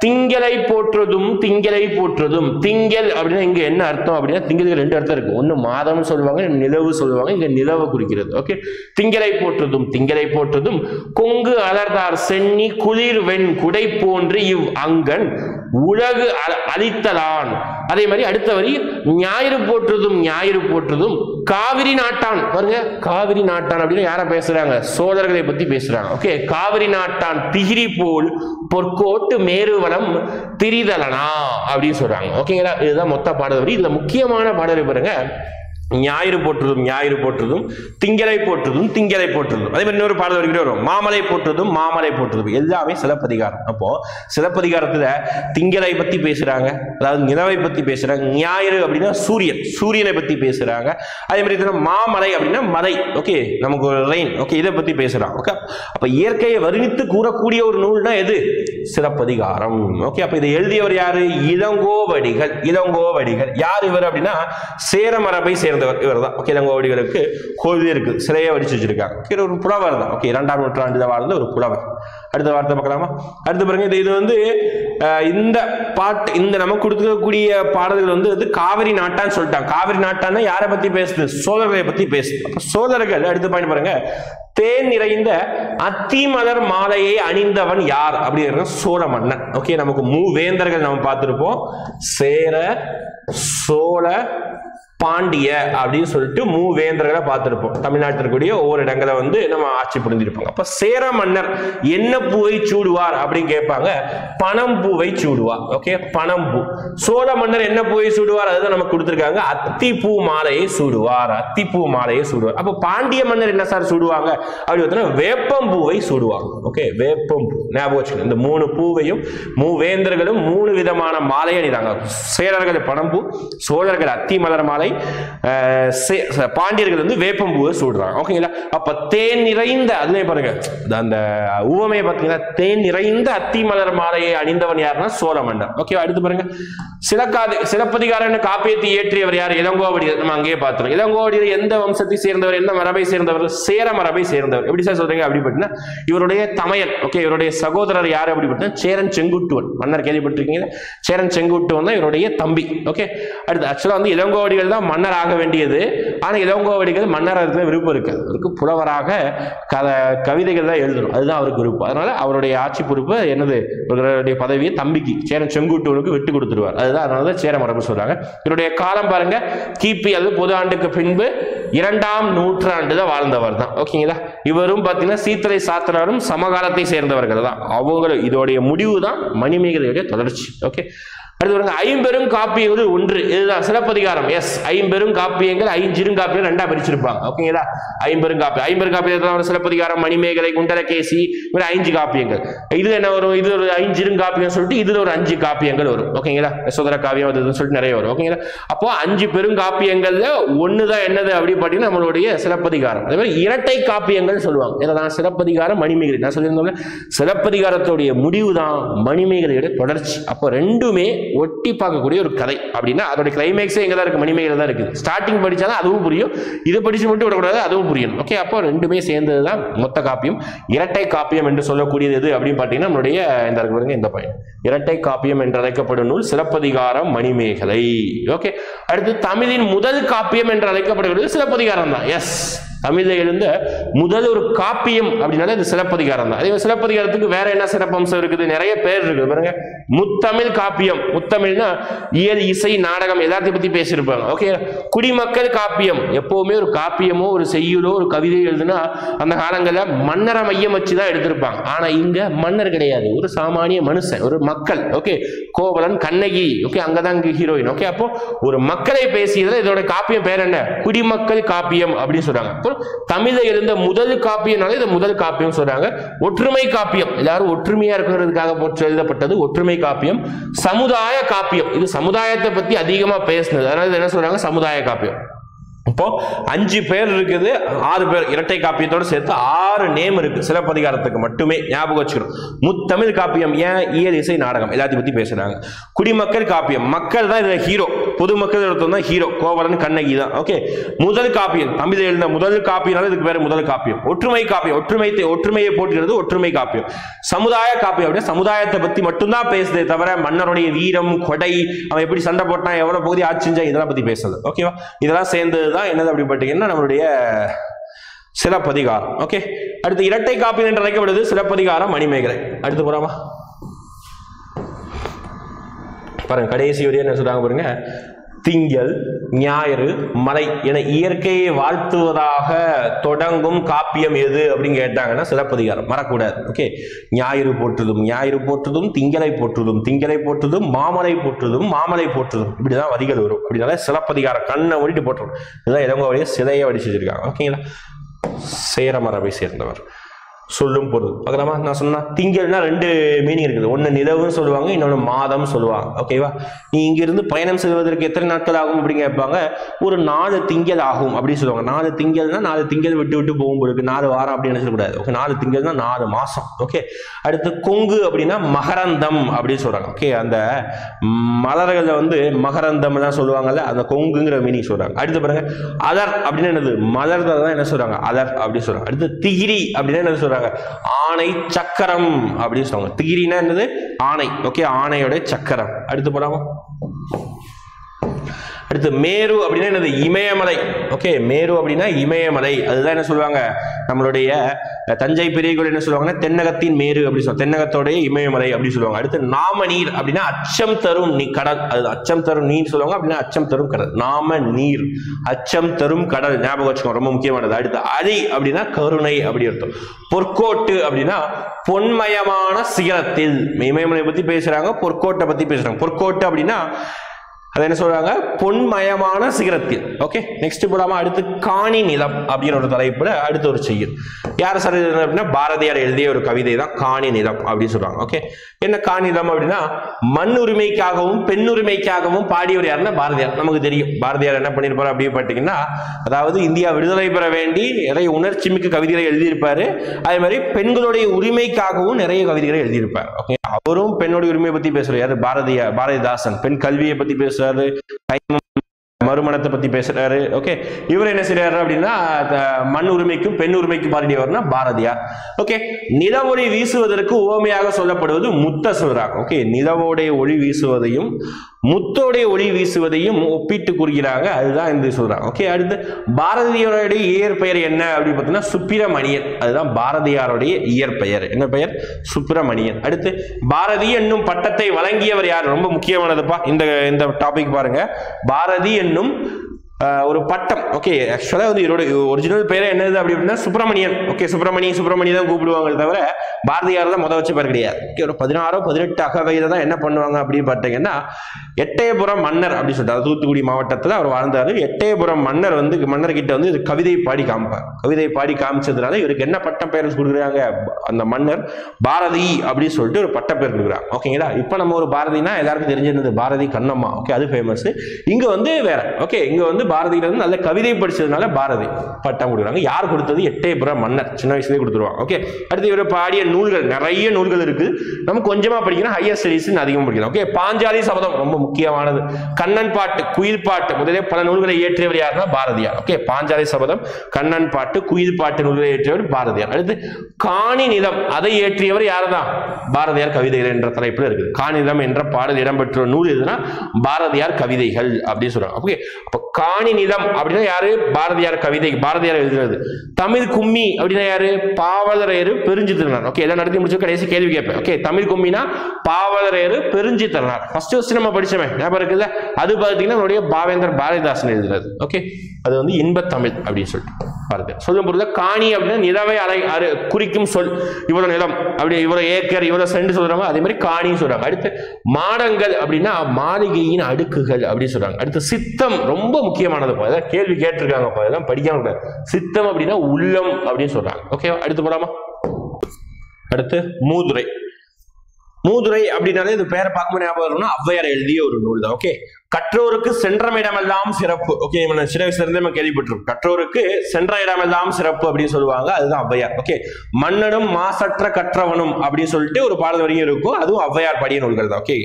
திங்களை போற்றுதும் திங்களை போற்றுதும். திங்கள் அப்படின்னா இங்க என்ன அர்த்தம் அப்படின்னா, திங்களுக்கு 2 அர்த்தம் இருக்கு. ஒன்னு மாதம் சொல்லுவாங்க, நிலவு சொல்லுவாங்க. இங்க நிலவு குறிக்கிறது. ஓகே, திங்களை போற்றுதும் திங்களை போற்றுதும் கொங்கு அலர்தார் சென்னி குளிர் வெண் குடை போன்று இவ் அங்கன் உலகு அளித்தலான். அதே மாதிரி அடுத்த வரி, ஞாயிறு போற்றுதும் ஞாயிறு போற்றுதும் காவிரி நாட்டான். பாருங்க, காவிரி நாட்டான் அப்படின்னு யார பேசுறாங்க? சோழர்களை பத்தி பேசுறாங்க. ஓகே, காவிரி நாட்டான் திகிரி போல் பொற்கோட்டு மேருவனம் திரிதலனா அப்படின்னு சொல்றாங்க. ஓகேங்களா, இதுதான் மொத்த பாடல் வரி. இதுல முக்கியமான பாடல் பாருங்க, ஞாயிறு போற்றுதும் ஞாயிறு போற்றுதும் திங்களை போற்றுதும் திங்களை போற்றுதும். அதே மாதிரி இன்னொரு பாடல் வரிக்கிட்டே வரும், மாமலை போற்றுதும் மாமலை போற்றுதும். எல்லாமே சிலப்பதிகாரம். அப்போ சிலப்பதிகாரத்துல திங்களை பத்தி பேசுறாங்க, அதாவது நிலவை பத்தி பேசுறாங்க. ஞாயிறு அப்படின்னா சூரியன், சூரியனை பத்தி பேசுறாங்க. அதே மாதிரி மாமலை அப்படின்னா மலை. ஓகே, நமக்கு ரெயின். ஓகே, இதை பத்தி பேசுறாங்க. ஓகே, அப்ப இயற்கையை வர்ணித்து கூறக்கூடிய ஒரு நூல்னா எது? சிலப்பதிகாரம். ஓகே, அப்ப இதை எழுதியவர் யாரு? இளங்கோவடிகள். இளங்கோவடிகள் யார் இவர் அப்படின்னா சேர மரபை சேர்ந்த இவர் தான். ஓகே, இளங்கோவடிகளுக்கு கோவில் இருக்கு, சிலையை வடிச்சு வச்சிருக்காங்க. ஒரு புலவர் தான். ஓகே, 2ஆம் நூற்றாண்டுல வாழ்ந்த ஒரு புலவர். அடுத்த வார்த்தை பார்க்கலாமா? அடுத்து பாருங்க, இது வந்து இந்த பாட்டு, இந்த நமக்கு கொடுக்கக்கூடிய பாடல்கள் வந்து காவிரி நாட்டான்னு சொல்லிட்டாங்க. காவிரி நாட்டான்னா யாரை பத்தி பேசுது? சோழர்களை பத்தி பேசுது. அப்ப சோழர்கள் அடுத்த பாயிண்ட் பாருங்க, தேன் நிறைந்த அத்தி மலர் மாலையை அணிந்தவன் யார் அப்படிங்கிற சோழ மன்னன். ஓகே, நமக்கு மூவேந்தர்கள் நம்ம பார்த்திருப்போம். சேர, சோழ, பாண்டிய அப்படின்னு சொல்லிட்டு மூவேந்தர்களை பார்த்திருப்போம். தமிழ்நாட்டில் இருக்கக்கூடிய ஒவ்வொரு இடங்களை வந்து நம்ம ஆட்சி புரிந்திருப்பாங்க. அப்ப சேர மன்னர் என்ன பூவை சூடுவார் அப்படின்னு கேட்பாங்க, பனம் பூவை சூடுவார். ஓகே, பனம் பூ. சோழ மன்னர் என்ன பூவை சூடுவார்? அதுதான் நமக்கு கொடுத்திருக்காங்க, அத்திப்பூ மாலையை சூடுவார். அத்திப்பூ மாலையை சூடுவார். அப்ப பாண்டிய மன்னர் என்ன சார் சூடுவாங்க அப்படி பார்த்தீங்கன்னா வேப்பம் பூவை சூடுவாங்க. ஓகே, வேப்பம் பூ ஞாபகம் வச்சுக்கணும். இந்த 3 பூவையும் மூவேந்தர்களும் 3 விதமான மாலை அணிந்தாங்க. சேரர்கள் பனம்பூ, சோழர்கள் அத்தி மலர் மாலை, பாண்டியர்கள் வந்து வேப்பம்பூவை சூடுறாங்க. ஓகேங்களா, அப்ப தேன் நிறைந்த, அதுல பாருங்க அந்த உவமையை பார்த்தீங்கன்னா, தேன் நிறைந்த அத்தி மலர் மாலையை அணிந்தவன் யாருன்னா சோழ மன்னர். ஓகே, அடுத்து பாருங்க, சிலப்பதிகாரம் காப்பியத்தை இயற்றியவர் யார்? இளங்கோவடிகள். நம்ம அங்கேயே பார்த்தோம். இளங்கோவடிகள் எந்த வம்சத்தை சேர்ந்தவர், எந்த மரபை சேர்ந்தவர்? சேர மரபை சேர்ந்தவர். எப்படி சார் சொல்றீங்க அப்படி பார்த்தீங்கன்னா, இவருடைய தமையன். ஓகே, இவருடைய சகோதரர் யாரு அப்படி பார்த்தீங்கன்னா சேரன் செங்குட்டுவன். மன்னர் கேள்விப்பட்டிருக்கீங்க, சேரன் செங்குட்டுவன் தான் இவருடைய தம்பி. ஓகே, அடுத்து ஆக்சுவலா வந்து இளங்கோவடிகள் தான் மன்னர் ஆக வேண்டியது. ஆனா இளங்கோவடிகள் மன்னர் விருப்பம் இருக்காது. அவருக்கு புலவராக கவிதைகள் தான் எழுதணும், அதுதான் அவருக்கு விருப்பம். அதனால அவருடைய ஆட்சி பொறுப்பு என்னது, இவருடைய பதவியை தம்பிக்கு சேரன் செங்குட்டுவனுக்கு விட்டு கொடுத்துருவார். அதுதான் அதனால சேர மரபு சொல்றாங்க. இவருடைய காலம் பாருங்க, கிபி அது பொது ஆண்டுக்கு பின்பு 2ஆம் நூற்றாண்டு தான் வாழ்ந்தவர் தான். ஓகேங்களா, இவரும் பார்த்தீங்கன்னா சீத்தலை சாத்தனாரும் சமகாலத்தை சேர்ந்தவர்கள் தான். அவங்களும் இதோடைய முடிவு தான் மணிமேகலையுடைய தொடர்ச்சி. ஓகே, அடுத்து ஐம்பெரும் காப்பியங்கள் 1. இதுதான் சிலப்பதிகாரம். எஸ், ஐம்பெரும் காப்பியங்கள், ஐஞ்சிறுங்காப்பியம் 2ஆ பிரிச்சிருப்பாங்க. ஓகேங்களா, ஐம்பெரும் காப்பியம் சிலப்பதிகாரம், மணிமேகலை, குண்டலகேசி, 5 காப்பியங்கள். இது என்ன வரும்? இது ஒரு ஐஞ்சிறுங்காப்பியம் சொல்லிட்டு இதுல ஒரு 5 காப்பியங்கள் வரும். ஓகேங்களா, யசோதர காவியம் அதுன்னு சொல்லிட்டு நிறைய வரும். ஓகேங்களா, அப்போ 5 பெருங்காப்பியங்கள்ல ஒண்ணுதான் என்னது அப்படி பார்த்தீங்கன்னா நம்மளுடைய சிலப்பதிகாரம். அதே மாதிரி இரட்டை காப்பியங்கள் சொல்லுவாங்க. இதெல்லாம் சிலப்பதிகாரம், மணிமேகலை. நான் சொல்லியிருந்தோம்ல, சிலப்பதிகாரத்துடைய முடிவு தான் மணிமேகலையுடைய தொடர்ச்சி. அப்போ ரெண்டுமே ஒட்டி பார்க்கக்கூடிய ஒரு கதை. அப்படின்னா அதோட கிளைமேக்ஸே எங்க தான் இருக்கு, மணிமேகலை தான் இருக்குது. ஸ்டார்டிங் படிச்சாலும் அதுவும் புரியும், இது படிச்சு மட்டும் விடக்கூடாது, அதுவும் புரியும். ஓகே, அப்போ ரெண்டுமே சேர்ந்தது தான் மொத்த காப்பியம். இரட்டை காப்பியம் என்று சொல்லக்கூடியது எது அப்படின்னு பார்த்தீங்கன்னா நம்மளுடைய இந்த பயன் இரட்டை காப்பியம் என்று அழைக்கப்படும் நூல் சிலப்பதிகாரம், மணிமேகலை. ஓகே, அடுத்து தமிழின் முதல் காப்பியம் என்று அழைக்கப்படுகிறது சிலப்பதிகாரம் தான். எஸ், தமிழ்ல எழுந்த முதல் ஒரு காப்பியம் அப்படின்னால இது சிலப்பதிகாரம் தான். அதே சிலப்பதிகாரத்துக்கு வேற என்ன சிறப்பம்சம் இருக்குது, நிறைய பேர் இருக்குது பாருங்க. முத்தமிழ் காப்பியம், முத்தமிழ்னா இயல், இசை, நாடகம் எல்லாத்தையும் பத்தி பேசியிருப்பாங்க. ஓகே, குடிமக்கள் காப்பியம், எப்பவுமே ஒரு காப்பியமோ ஒரு செய்யுளோ ஒரு கவிதை எழுதுனா அந்த காலங்களில் மன்னரை மையம் வச்சுதான் எடுத்திருப்பாங்க. ஆனா இங்க மன்னர் கிடையாது, ஒரு சாமானிய மனுஷன், ஒரு மக்கள். ஓகே, கோவலன், கண்ணகி. ஓகே, அங்கதான் இங்க ஹீரோயின். ஓகே, அப்போ ஒரு மக்களை பேசியதுல இதோட காப்பியம் பேர் என்ன, குடிமக்கள் காப்பியம் அப்படின்னு சொல்றாங்க. தமிழ்ல இருந்த முதல் காப்பியம்னால இதை முதல் காப்பியம் சொல்றாங்க. ஒற்றுமை காப்பியம், எல்லாரும் ஒற்றுமையா இருக்கிறதுக்காக எழுதப்பட்டது ஒற்றுமை காப்பியம். சமுதாய காப்பியம், இது சமுதாயத்தை பத்தி அதிகமா பேசினது, அதனால என்ன சொல்றாங்க, சமுதாய காப்பியம். இப்போ 5 பேர் இருக்குது, 6 பேர் இரட்டை காப்பியத்தோட சேர்த்து 6 நேம் இருக்கு சிலப்பதிகாரத்துக்கு மட்டுமே, ஞாபகம் வச்சுக்கணும். முத்தமிழ் காப்பியம் ஏன், இயல், இசை, நாடகம் எல்லாத்தையும் பத்தி பேசுறாங்க. குடிமக்கள் காப்பியம், மக்கள் தான் இதுல ஹீரோ, பொதுமக்கள் தான் ஹீரோ, கோவலன், கண்ணகி தான். ஓகே, முதல் காப்பியம், தமிழ் எழுந்த முதல் காப்பியனால இதுக்கு பேர் முதல் காப்பியம். ஒற்றுமை காப்பியம், ஒற்றுமையை போட்டுகிறது ஒற்றுமை காப்பியம். சமுதாய காப்பியம் அப்படியே சமுதாயத்தை பத்தி மட்டும்தான் பேசுதே தவிர மன்னருடைய வீரம், கொடை, அவன் எப்படி சண்டை போட்டான், எவ்வளவு பகுதி ஆட்சிஞ்சா, இதெல்லாம் பத்தி பேசுறது. ஓகேவா, இதெல்லாம் சேர்ந்து என்னது அப்படி பார்த்தீங்கன்னா நம்மளுடைய சிலப்பதிகாரம். ஓகே, அடுத்து இரட்டை காப்பியம் என்று அழைக்கப்படுது சிலப்பதிகாரம், மணிமேகலை. அடுத்து போறாமா பாருங்க, கடைசி வரையும் என்ன சொல்றாங்க பாருங்க. திங்கள், ஞாயிறு, மலை என இயற்கையை வாழ்த்துவதாக தொடங்கும் காப்பியம் எது அப்படின்னு கேட்டாங்கன்னா சிலப்பதிகாரம், மறக்கூடாது. ஓகே, ஞாயிறு போற்றுதும், திங்களை போற்றுதும், மாமலை போற்றுதும், இப்படிதான் வரிகள் வரும். அப்படினால சிலப்பதிகாரம் கண்ணை ஓடிட்டு போட்டுரும். இதுதான் இளங்கோவடிய சிலையை வடிச்சு வச்சிருக்காங்க. ஓகேங்களா, சேர மரபை சேர்ந்தவர். சொல்லும் பொருள் பார்க்கலாமா, நான் சொன்னா திங்கள்னா 2 மீனிங் இருக்குது. ஒன்னு நிலவுன்னு சொல்லுவாங்க, இன்னொன்னு மாதம் சொல்லுவாங்க. ஓகேவா, நீ இங்கிருந்து பயணம் செய்வதற்கு எத்தனை நாட்கள் ஆகும் அப்படின்னு கேட்பாங்க. ஒரு 4 திங்கள் ஆகும் அப்படின்னு சொல்லுவாங்க. 4 திங்கள்னா 4 திங்கள் விட்டு போகும்போது 4 வாரம் அப்படின்னு சொல்லக்கூடாது. ஓகே, 4 திங்கள்னா 4 மாசம். ஓகே, அடுத்து கொங்கு அப்படின்னா மகரந்தம் அப்படின்னு சொல்றாங்க. ஓகே, அந்த மலர்கள்ல மகரந்தம் எல்லாம் சொல்லுவாங்கல்ல, அந்த கொங்குங்கிற மீனிங் சொல்றாங்க. அடுத்து பாருங்க, அதர் அப்படின்னு என்னது, மலர்கள் தான் என்ன சொல்றாங்க, அதர் அப்படின்னு சொல்றாங்க. அடுத்து திகிரி அப்படின்னா என்ன சொல்றாங்க, ஆணை சக்கரம் அப்படின்னு சொல்லுவாங்க. திகிரினா என்னது, ஆணை. ஓகே, ஆணையோட சக்கரம். அடுத்து போலாமா, அடுத்து மேரு அப்படின்னா என்னது, இமயமலை. ஓகே, மேரு அப்படின்னா இமயமலை, அதுதான் என்ன சொல்லுவாங்க நம்மளுடைய தஞ்சை பெரிய கோயில் என்ன சொல்லுவாங்கன்னா தென்னகத்தின் மேரு அப்படி சொல்லுவாங்க, தென்னகத்தோடைய இமயமலை அப்படி சொல்லுவாங்க. அடுத்து நாம நீர் அப்படின்னா அச்சம் தரும் கடல், அது அச்சம் தரும் நீர் சொல்லுவாங்க, அப்படின்னா அச்சம் தரும் கடல். நாம நீர், அச்சம் தரும் கடல், ஞாபகம் வச்சுக்கோங்க, ரொம்ப முக்கியமானது. அடுத்து அரி அப்படின்னா கருணை அப்படி அர்த்தம். பொற்கோட்டு அப்படின்னா பொன்மயமான சிகரத்தில், இமயமலை பத்தி பேசுறாங்க, பொற்கோட்டை பத்தி பேசுறாங்க. பொற்கோட்டு அப்படின்னா அது என்ன சொல்றாங்க, பொன்மயமான சிகரத்தில். ஓகே, நெக்ஸ்ட் போலாமா, அடுத்து காணி நிலம் அப்படிங்கிற ஒரு தலைப்புல அடுத்த ஒரு செய்யுள். யார் சார் அப்படின்னா பாரதியார் எழுதிய ஒரு கவிதை தான் காணி நிலம் அப்படின்னு சொல்றாங்க. ஓகே, என்ன காணி நிலம் அப்படின்னா மண் உரிமைக்காகவும் பெண் உரிமைக்காகவும் பாடியவர் யாருன்னா பாரதியார். நமக்கு தெரியும் பாரதியார் என்ன பண்ணிருப்பாரு அப்படின்னு பார்த்தீங்கன்னா, அதாவது இந்தியா விடுதலை பெற வேண்டி நிறைய உணர்ச்சி மிக்க கவிதைகளை எழுதியிருப்பாரு. அதே மாதிரி பெண்களுடைய உரிமைக்காகவும் நிறைய கவிதைகளை எழுதியிருப்பாரு. ஓகே, அவரும் பெண்ணுடைய உரிமையை பத்தி பேசுறாரு. பாரதிதாசன் பெண் கல்வியை பத்தி பேசுறாரு, மறுமணத்தை பத்தி பேசுறாரு. ஓகே, இவர் என்ன செய்யறாரு அப்படின்னா மண் உரிமைக்கும் பெண் உரிமைக்கும் பாடியவர்னா பாரதியார். ஓகே, நிலவொளி வீசுவதற்கு உவமையாக சொல்லப்படுவது முத்த சொல்றாங்க. ஓகே, நிலவோடைய ஒளி வீசுவதையும் முத்தோடைய ஒளி வீசுவதையும் ஒப்பிட்டு கூறுகிறாங்க, அதுதான் என்று சொல்றாங்க. ஓகே, அடுத்து பாரதியாருடைய இயற்பெயர் என்ன அப்படின்னு பார்த்தீங்கன்னா சுப்பிரமணியன், அதுதான் பாரதியாருடைய இயற்பெயர். என்ன பெயர், சுப்பிரமணியன். அடுத்து பாரதி என்னும் பட்டத்தை வழங்கியவர் யார், ரொம்ப முக்கியமானதுப்பா இந்த டாபிக் பாருங்க. பாரதி என்னும் ஒரு பட்டம். ஓகே, ஆக்சுவலா இதோட ஒரிஜினல் பேரே என்னது அப்படின்னா சுப்பிரமணியன். ஓகே, சுப்பிரமணி தான் கூப்பிடுவாங்க தவிர பாரதியார் தான் முதல் வச்ச பேர் கிடையாது. ஓகே, ஒரு 16-18 அகவையில தான் என்ன பண்ணுவாங்க அப்படின்னு பார்த்தீங்கன்னா எட்டயபுரம் மன்னர் அப்படின்னு சொல்லிட்டு தூத்துக்குடி மாவட்டத்தில் அவர் வாழ்ந்தாரு. எட்டயபுரம் மன்னர் மன்னர்கிட்ட இது கவிதை பாடி காமிப்பார். கவிதை பாடி காமிச்சதுனால இவருக்கு என்ன பட்ட பேர் கொடுக்குறாங்க, அந்த மன்னர் பாரதி அப்படின்னு சொல்லிட்டு ஒரு பட்ட பேர் கொடுக்குறாங்க. ஓகேங்களா, இப்போ நம்ம ஒரு பாரதினா எல்லாருக்கும் தெரிஞ்சிருந்தது பாரதி கண்ணம்மா. ஓகே, அது ஃபேமஸ். இங்க வேற. ஓகே, இங்க பாரதியிலிருந்து நல்ல கவிதை படிச்சதுனால பாரதி பட்டம் கொடுக்குறாங்க. யார் கொடுத்தது? எட்டயபுர மன்னர். சின்ன வயசுலேயே கொடுத்துருவாங்க. ஓகே, அடுத்து இவர் பாடிய நூல்கள் நிறைய நூல்கள் இருக்கு. நம்ம கொஞ்சமா படிக்கணும், ஹையர் ஸ்டடீஸ் அதிகமாக படிக்கணும். ஓகே, பாஞ்சாலி சபதம் ரொம்ப முக்கியமானது. கண்ணன் பாட்டு, குயில் பாட்டு முதலே பல நூல்களை இயற்றியவர் யாருன்னா பாரதியார். ஓகே, பாஞ்சாலி சபதம், கண்ணன் பாட்டு, குயில் பாட்டு நூல்களை இயற்றியவர் பாரதியார். அடுத்து காணி நிலம், அதை இயற்றியவர் யாருதான்? பாரதியார் கவிதைகள் என்ற தலைப்பில் இருக்குது. காணி நிலம் என்ற பாடல் இடம்பெற்ற நூல் எதுனா பாரதியார் கவிதைகள் அப்படின்னு சொல்றாங்க. ஓகே, அப்ப காணி நிலம் அப்படின்னா யாரு? பாரதியார் கவிதை, பாரதியார் எழுதுறது. தமிழ் கும்மி அப்படின்னா யாரு? பாவலரேறு பெருஞ்சித்திரனார். ஓகே, எல்லாம் நடத்தி முடிச்சு கடைசி கேள்வி கேட்பேன். ஓகே, தமிழ் கும்மினா பாவலரேறு பெருஞ்சித்திரனார். ஃபர்ஸ்ட் நம்ம படிச்சோமே ஞாபகம் இருக்குல்ல? அது பார்த்தீங்கன்னா நம்மளுடைய பாவேந்தர் பாரதிதாசன் எழுதுறது. ஓகே, அது வந்து இன்பத்தமிழ் அப்படின்னு சொல்லிட்டு பாரதியார் சொல்லும் பொழுது காணி அப்படின்னா நிலவை குறிக்கும் சொல். இவ்வளவு நிலம் அப்படி, இவ்வளவு ஏக்கர், இவ்வளவு சென்ட் சொல்றாங்க. அதே மாதிரி காணின்னு சொல்றாங்க. அடுத்து மாடங்கள் அப்படின்னா மாளிகையின் அடுக்குகள் அப்படின்னு சொல்றாங்க. அடுத்து சித்தம் ரொம்ப முக்கியமானது. கேள்வி கேட்டிருக்காங்க, இதெல்லாம் படிக்காம கூடாது. சித்தம் அப்படின்னா உள்ளம் அப்படின்னு சொல்றாங்க. ஓகே, அடுத்து போலாமா? அடுத்து மூதுரை. மூதுரை அப்படின்னாலே இது பேரை பார்க்கும்போது ஞாபகம் வரும்னா ஔவையார் எழுதிய ஒரு நூல் தான். ஓகே, கற்றோருக்கு சென்ற இடமெல்லாம் சிறப்பு. ஓகே, சின்ன வயசுல இருந்தே நம்ம கேள்விப்பட்டிருக்கோம். கற்றோருக்கு சென்ற இடமெல்லாம் சிறப்பு அப்படின்னு சொல்லுவாங்க. அதுதான் ஔவையார். ஓகே, மன்னனும் மாசற்ற கற்றவனும் அப்படின்னு சொல்லிட்டு ஒரு பாடல் வரியும் இருக்கும். அதுவும் ஔவையார் பாடிய நூல்கள் தான். ஓகே,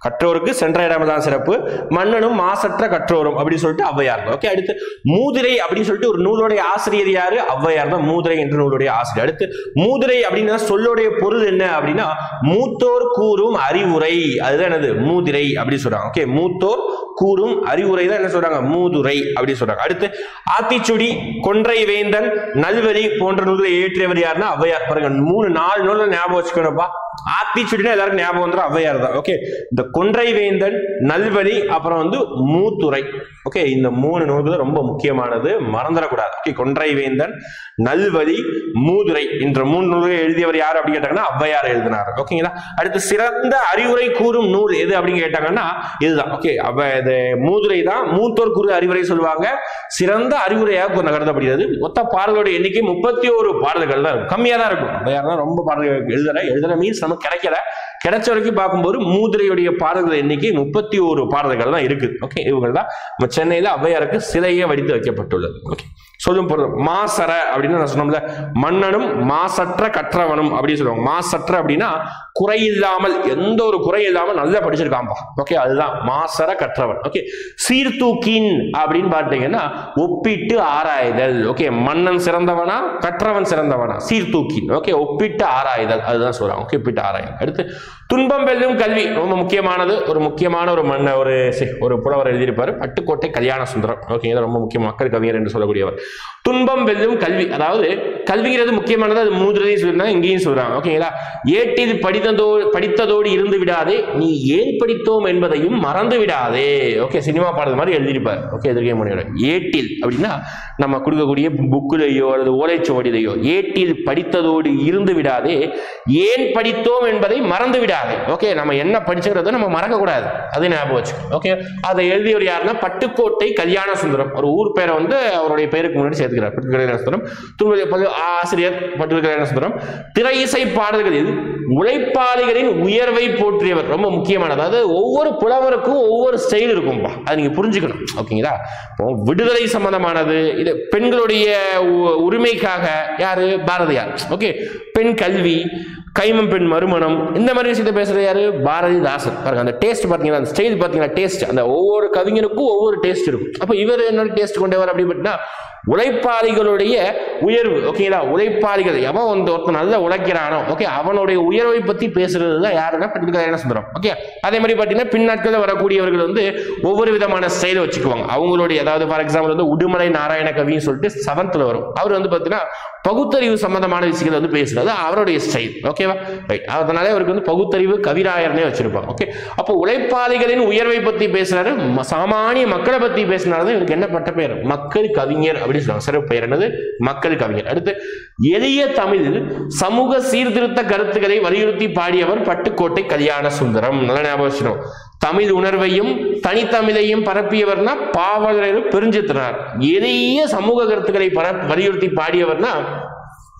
கற்றோருக்கு சென்ற இடமெல்லாம் சிறப்பு, மன்னனும் மாசற்ற கற்றோரும் அப்படின்னு சொல்லிட்டு ஔவையார். ஓகே, அடுத்து மூதுரை அப்படின்னு சொல்லிட்டு ஒரு நூலுடைய ஆசிரியர் யாரு? ஔவையார் தான் மூதுரை என்ற நூலுடைய ஆசிரியர். அடுத்து மூதுரை அப்படின்னா சொல்லுடைய பொருள் என்ன அப்படின்னா மூத்தோர் கூறும் அறிவுரை. அதுதான் என்னது? மூதுரை அப்படின்னு சொல்றாங்க. ஓகே, மூத்தோர் கூறும் அறிவுரை தான் என்ன சொல்றாங்க? மூதுரை அப்படி சொல்றாங்க. அடுத்து ஆத்திச்சுடி, கொன்றை வேந்தன், நல்வழி போன்ற நூல்களை இயற்றியவர் யாருன்னா ஔவையார். பாருங்க, 3-4 நூல்கள் ஞாபகம் வச்சுக்கணும்ப்பா. ஆத்திச்சுடினா எல்லாருக்கும் ஞாபகம் வந்துடும் ஔவையார் தான். ஓகே, இந்த கொன்றை வேந்தன், நல்வழி, அப்புறம் வந்து மூதுரை. ஓகே, இந்த 3 நூல்கள் ரொம்ப முக்கியமானது, மறந்துடக்கூடாது. ஓகே, கொன்றை வேந்தன், நல்வழி, மூதுரை என்ற 3 நூல்களை எழுதியவர் யார் அப்படின்னு கேட்டாங்கன்னா ஔவையார் எழுதினார். ஓகேங்களா? அடுத்து சிறந்த அறிவுரை கூறும் நூல் எது அப்படின்னு கேட்டாங்கன்னா இதுதான். ஓகே, இது மூதுரை தான். மூத்தோர் கூறு அறிவுரை சொல்லுவாங்க. சிறந்த அறிவுரையாக கருதப்படுகிறது. மொத்த பாடல்களுடைய எண்ணிக்கை 31 பாடல்கள் தான் இருக்கும். கம்மியா தான் இருக்கும். ஔவையார் தான் ரொம்ப பாடல்கள் எழுதுற மீன்ஸ் நமக்கு கிடைச்ச வரைக்கும் பார்க்கும்போது மூதுரையுடைய பாடல்கள் எண்ணிக்கை 31 பாடல்கள் தான் இருக்கு. ஓகே, இவங்க தான் நம்ம சென்னையில ஔவையாருக்கு சிலையே வடித்து வைக்கப்பட்டுள்ளது. ஓகே, சொல்லும் பொருள் மாசற அப்படின்னு நான் சொன்னோம்ல, மன்னனும் மாசற்ற கற்றவனும் அப்படின்னு சொல்லுவாங்க. மாசற்ற அப்படின்னா குறையில்லாமல், எந்த ஒரு குறை இல்லாமல் நல்லா படிச்சிருக்காம்பா. ஓகே, அதுதான் மாசற கற்றவன். ஓகே, சீர்தூக்கின் அப்படின்னு பார்த்தீங்கன்னா ஒப்பிட்டு ஆராய்தல். ஓகே, மன்னன் சிறந்தவனா கற்றவன் சிறந்தவனா? சீர்தூக்கின். ஓகே, ஒப்பிட்டு ஆராய்தல், அதுதான் சொல்றாங்க. ஓகே, ஒப்பிட்டு ஆராய்தல். அடுத்து துன்பம் வெல்லும் கல்வி ரொம்ப முக்கியமானது. ஒரு முக்கியமான ஒரு புலவர் எழுதியிருப்பாரு, பட்டுக்கோட்டை கல்யாண சுந்தரம். ஓகே, ரொம்ப முக்கிய மக்கள் கவிஞர் என்று சொல்லக்கூடியவர். துன்பம் வெல்லும் கல்வி, அதாவது கல்விங்கிறது முக்கியமானது. அது மூதுரை சொல்றாங்க, இங்கேயும் சொல்றாங்க. ஓகேங்களா? ஏட்டில் படித்ததோடு இருந்து விடாதே, நீ ஏன் படித்தோம் என்பதையும் மறந்து விடாதே. ஓகே, சினிமா பாடல் மாதிரி எழுதியிருப்பார். ஓகே, எதிர்க்கே முடியும். ஏட்டில் அப்படின்னா நம்ம கொடுக்கக்கூடிய புக்குலையோ அல்லது ஓலைச்சுவடிலையோ ஏட்டில் படித்ததோடு இருந்து விடாதே, ஏன் படித்தோம் என்பதை மறந்து விடாதே. ஓகே, நம்ம என்ன படிச்சுக்கிறத நம்ம மறக்க கூடாது, அது ஞாபகம் வச்சு. ஓகே, அதை எழுதியவர் யாருன்னா பட்டுக்கோட்டை கல்யாண சுந்தரம். ஒரு ஊர் பேரை வந்து அவருடைய பேருக்கு முன்னாடி சேர்த்துக்கிறார். பட்டுக்கோட்டை சுந்தரம். ஆசிரியர் பட்டுக்கோட்டை சுந்தரம். திரை இசை பாடல்களில் உழைப்பாளிகளின் உயர்வை போற்றியவர். ரொம்ப முக்கியமானது. அதாவது ஒவ்வொரு புலவருக்கும் ஒவ்வொரு ஸ்டைல் இருக்கும்பா, அதை நீங்க புரிஞ்சுக்கணும். ஓகேங்களா? விடுதலை சம்பந்தமானது, இது பெண்களுடைய உரிமைக்காக யாரு? பாரதியார். ஓகே, பெண் கல்வி, கைமம் பெண் மறுமணம், இந்த மாதிரி விஷயத்தை பேசுறது யாரு? பாரதிதாசன். பாருங்க, அந்த டேஸ்ட் பாத்தீங்கன்னா, அந்த ஸ்டைல் பாத்தீங்கன்னா, டேஸ்ட், அந்த ஒவ்வொரு கவிஞனுக்கும் ஒவ்வொரு டேஸ்ட் இருக்கும். அப்ப இவர் என்ன டேஸ்ட் கொண்டவர் அப்படின்னு உழைப்பாளிகளுடைய உயர்வு. ஓகேங்களா? உழைப்பாளிகள் எவன் வந்து ஒருத்தன் நல்லா உழைக்கிறானோ, ஓகே, அவனுடைய உயர்வை பத்தி பேசுறது தான் யாருன்னா பட்டுக்கோட்டை சுந்தரம். ஓகே, அதே மாதிரி பாத்தீங்கன்னா பின்னாட்களில் வரக்கூடியவர்கள் வந்து ஒவ்வொரு விதமான ஸ்டைலை வச்சுக்குவாங்க அவங்களுடைய. அதாவது ஃபார் எக்ஸாம்பிள் வந்து உடுமலை நாராயண கவின்னு சொல்லிட்டு 7th வரும். அவர் வந்து பாத்தீங்கன்னா பகுத்தறிவு சம்பந்தமான விஷயங்களை வந்து பேசுறது அவருடைய ஸ்டைல். ஓகேவா? ரைட். அதனால அவருக்கு வந்து பகுத்தறிவு கவிராயர்னே வச்சிருப்பாங்க. ஓகே, அப்போ உழைப்பாளிகளின் உயர்வை பத்தி பேசுறாரு, சாமானிய மக்களை பத்தி பேசினாரு. இவருக்கு என்ன பட்ட பெயர்? மக்கள் கவிஞர் அப்படின்னு சொல்லுவாங்க. சிறப்பு பெயர் என்னது? மக்கள் கவிஞர். அடுத்து எளிய தமிழில் சமூக சீர்திருத்த கருத்துக்களை வலியுறுத்தி பாடியவர் பட்டுக்கோட்டை கல்யாண சுந்தரம். நல்லா ஞாபகம் வச்சுக்கணும். தமிழ் உணர்வையும் தனித்தமிழையும் பரப்பியவர்னா பாவலரேறு பெருஞ்சித்திரனார். எளிய சமூக கருத்துக்களை வலியுறுத்தி பாடியவர்னா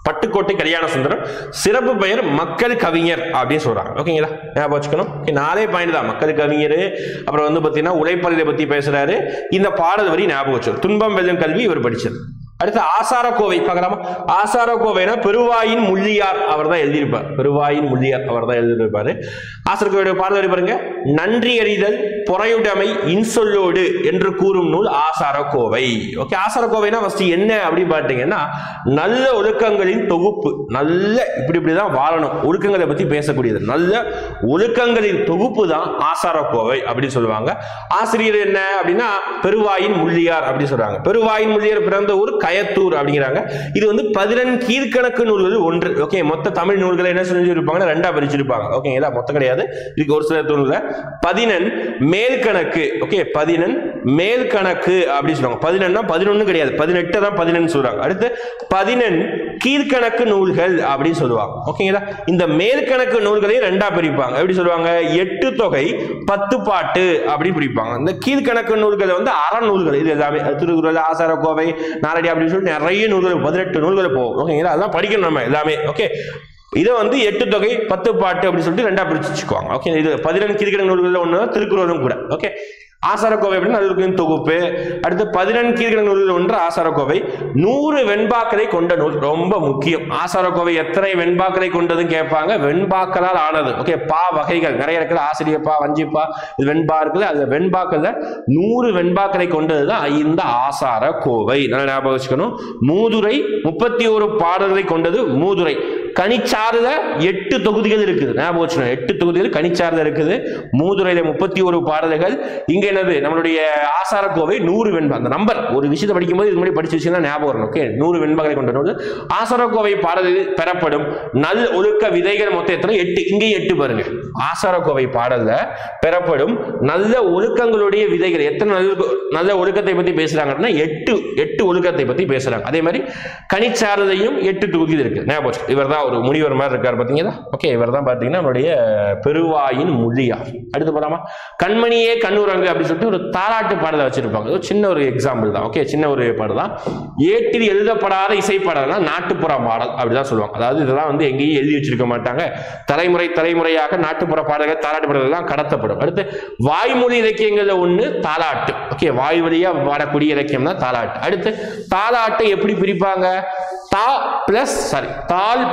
பட்டுக்கோட்டை கல்யாண சுந்தரம், சிறப்பு பெயர் மக்கள் கவிஞர் அப்படின்னு சொல்றாங்க. ஓகேங்களா, ஞாபகம் வச்சுக்கணும். 4 பாயிண்ட் தான். மக்கள் கவிஞர், அப்புறம் வந்து பாத்தீங்கன்னா உழைப்பாளரை பத்தி பேசுறாரு. இந்த பாடல் வரி ஞாபகம் வச்சு, துன்பம் வெல்லும் கல்வி இவர் படிச்சது. அடுத்து ஆசாரக்கோவை பார்க்கலாமா? ஆசாரக்கோவைனா பெருவாயின் முள்ளியார் அவர் தான் எழுதியிருப்பார். பெருவாயின் முள்ளியார் அவர் தான் எழுதியிருப்பாரு. ஆசாரக்கோவையுடைய பாடல் பாருங்க. நன்றி அறிதல் பொறையுடைமை இன்சொல்லோடு என்று கூறும் நூல் ஆசாரக்கோவை. ஓகே, ஆசாரக்கோவைனா ஃபர்ஸ்ட் என்ன அப்படின்னு பார்த்தீங்கன்னா நல்ல ஒழுக்கங்களின் தொகுப்பு. நல்ல இப்படிதான் வாழணும், ஒழுக்கங்களை பத்தி பேசக்கூடியது. நல்ல ஒழுக்கங்களின் தொகுப்பு தான் ஆசாரக்கோவை அப்படின்னு சொல்லுவாங்க. ஆசிரியர் என்ன அப்படின்னா பெருவாயின் முள்ளியார் அப்படி சொல்றாங்க. பெருவாயின் முள்ளியார் பிறந்த ஊர் கயத்தூர் அப்படிங்கிறாங்க. இது வந்து 14 கீழ்கணக்கு நூல்கள் ஒன்று. ஓகே, மொத்த தமிழ் நூல்களை என்ன சொல்லியிருப்பாங்க, 2ஆ பிரிச்சிருப்பாங்க. ஓகேங்களா, மொத்தம் கிடையாது, இதுக்கு ஒரு சில நூல்ல 14 மேல்கணக்கு. ஓகே, 14 மேல்கணக்கு அப்படி சொல்லுவாங்க. 14 11 கிடையாது, 18 தான் 14 சொல்றாங்க. அடுத்து 14 கீழ்கணக்கு நூல்கள் அப்படின்னு சொல்லுவாங்க. ஓகேங்களா, இந்த மேல்கணக்கு நூல்களை 2ஆ பிரிப்பாங்க. எப்படி சொல்லுவாங்க, 8 தொகை 10 பாட்டு அப்படி பிரிப்பாங்க. இந்த கீழ்கணக்கு நூல்களை வந்து அறநூல்கள். இது எல்லாமே திருக்குறள், ஆசாரக்கோவை, நாலடி அப்படின்னு சொல்லி நிறைய நூல்கள் 18 நூல்கள் போகும். ஓகேங்களா, அதெல்லாம் படிக்கணும் நம்ம எல்லாமே. ஓகே, இதை வந்து 8 தொகை 10 பாட்டு அப்படின்னு சொல்லிட்டு 2ஆ பிரிச்சு வச்சுக்குவாங்க. ஓகே, இது 14 கீழ்கணக்கு நூல்கள் ஒன்று திருக்குறளும் கூட. ஓகே, ஆசாரக்கோவை அப்படின்னு நல்லொழுக்கத்தின் தொகுப்பு. அடுத்து 14 கீழ்கணக்கு நூல்கள் ஒன்று ஆசாரக்கோவை. 100 வெண்பாக்களை கொண்ட நூல், ரொம்ப முக்கியம். ஆசாரக்கோவை எத்தனை வெண்பாக்களை கொண்டதுன்னு கேட்பாங்க. வெண்பாக்களால் ஆனது. ஓகே, பா வகைகள் நிறைய இருக்குது. ஆசிரியப்பா, வஞ்சிப்பா, இது வெண்பா இருக்குது. அது வெண்பாக்கள் 100 வெண்பாக்களை கொண்டதுதான் இந்த ஆசாரக்கோவை. நல்லா ஞாபகம் வச்சுக்கணும். மூதுரை 31 பாடல்களை கொண்டது மூதுரை. கனிச்சாறுல 8 தொகுதிகள் இருக்குது. ஞாபகம் வச்சுக்கணும், 8 தொகுதிகள் கனிச்சாறுல இருக்குது. மூதுரையில 31 பாடல்கள். இங்க என்னது, நம்மளுடைய ஆசாரக்கோவை 100 வெண்பா. அந்த நம்பர் ஒரு விஷயத்தை படிக்கும்போது இது மாதிரி படிச்சு வச்சுன்னா ஞாபகம் வரணும். ஓகே, 100 வெண்பாக்களை கொண்ட நூல் ஆசாரக்கோவை பாடலில் பெறப்படும் நல் ஒழுக்க விதைகள் மொத்தம் எத்தனை, 8. இங்கேயும் 8 பாருங்க. ஆசாரக்கோவை பாடல்ல பெறப்படும் நல்ல ஒழுக்கங்களுடைய விதைகள் எத்தனை, நல்ல ஒழுக்கத்தை பத்தி பேசுறாங்கன்னா 8 ஒழுக்கத்தை பத்தி பேசுறாங்க. அதே மாதிரி கனிச்சாரதையும் 8 தொகுதிகள் இருக்கு. ஞாபகம், இவர் தான் ஒரு முனிவர் மாதிரி இருக்காரு பாத்தீங்களா. ஓகே, இவர் தான் பாத்தீங்கன்னா நம்மளுடைய பெருவாயின் முள்ளியார். அடுத்து போலாமா, கண்மணியே கண்ணுரங்கு அப்படின்னு சொல்லிட்டு ஒரு தாலாட்டு பாடலை வச்சிருப்பாங்க. சின்ன ஒரு எக்ஸாம்பிள் தான். ஓகே, சின்ன ஒரு பாடல் தான். ஏட்டில் எழுதப்படாத இசைப்பாடல்னா நாட்டுப்புற பாடல் அப்படிதான் சொல்லுவாங்க. அதாவது இதெல்லாம் வந்து எங்கேயும் எழுதி வச்சிருக்க மாட்டாங்க. தலைமுறையாக நாட்டுப்புற பாடல்கள், தாலாட்டு பாடல்கள் தான் கடத்தப்படும். அடுத்து வாய்மொழி இலக்கியங்கள்ல ஒண்ணு தாலாட்டு. ஓகே, வாய் வழியா பாடக்கூடிய இலக்கியம் தான் தாலாட்டு. அடுத்து தாலாட்டை எப்படி பிரிப்பாங்க, தால்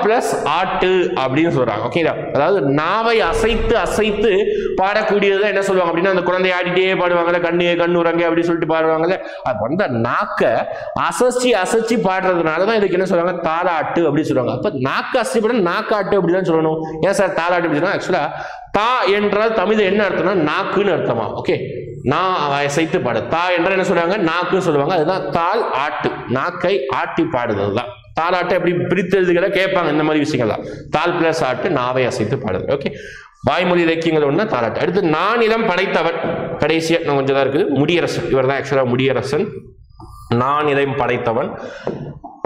பிளஸ் ஆட்டு அப்படின்னு சொல்றாங்க. ஓகேங்களா, அதாவது நாவை அசைத்து அசைத்து பாடக்கூடியது என்ன சொல்லுவாங்க அப்படின்னா, அந்த குழந்தை ஆடிட்டே பாடுவாங்கல்ல, கண்ணுரங்க அப்படின்னு சொல்லிட்டு பாடுவாங்கல்ல, அது வந்து நாக்க அசைச்சி அசைச்சி பாடுறதுனாலதான் இதுக்கு என்ன சொல்றாங்க, தாலாட்டு அப்படின்னு சொல்லுவாங்க. அப்ப நாக்கு அசைப்பட நாக்காட்டு அப்படிதான் சொல்லணும். ஏன் சார் தாலாட்டு அப்படின்னு? ஆக்சுவலா தா என்றால் தமிழ்ல என்ன அர்த்தம்னா நாக்குன்னு அர்த்தமா. ஓகே, நான் அசைத்து பாடு. தா என்றால் என்ன சொல்றாங்க, நாக்குன்னு சொல்லுவாங்க. அதுதான் தால் ஆட்டு, நாக்கை ஆட்டி பாடுதல் தான் தாலாட்டை. எப்படி பிரித்து எழுதுகிற கேட்பாங்க இந்த மாதிரி விஷயங்கள்லாம். தால் பிளஸ் ஆட்டு, நாவை அசைத்து பாடுது. ஓகே, வாய்மொழி இலக்கியங்கள் ஒண்ணு தாலாட்டு. அடுத்து நானிலம் படைத்தவன், கடைசியா இன்னும் கொஞ்சம் தான் இருக்குது, முடியரசன். இவர் தான் ஆக்சுவலா முடியரசன். நானிலம் படைத்தவன்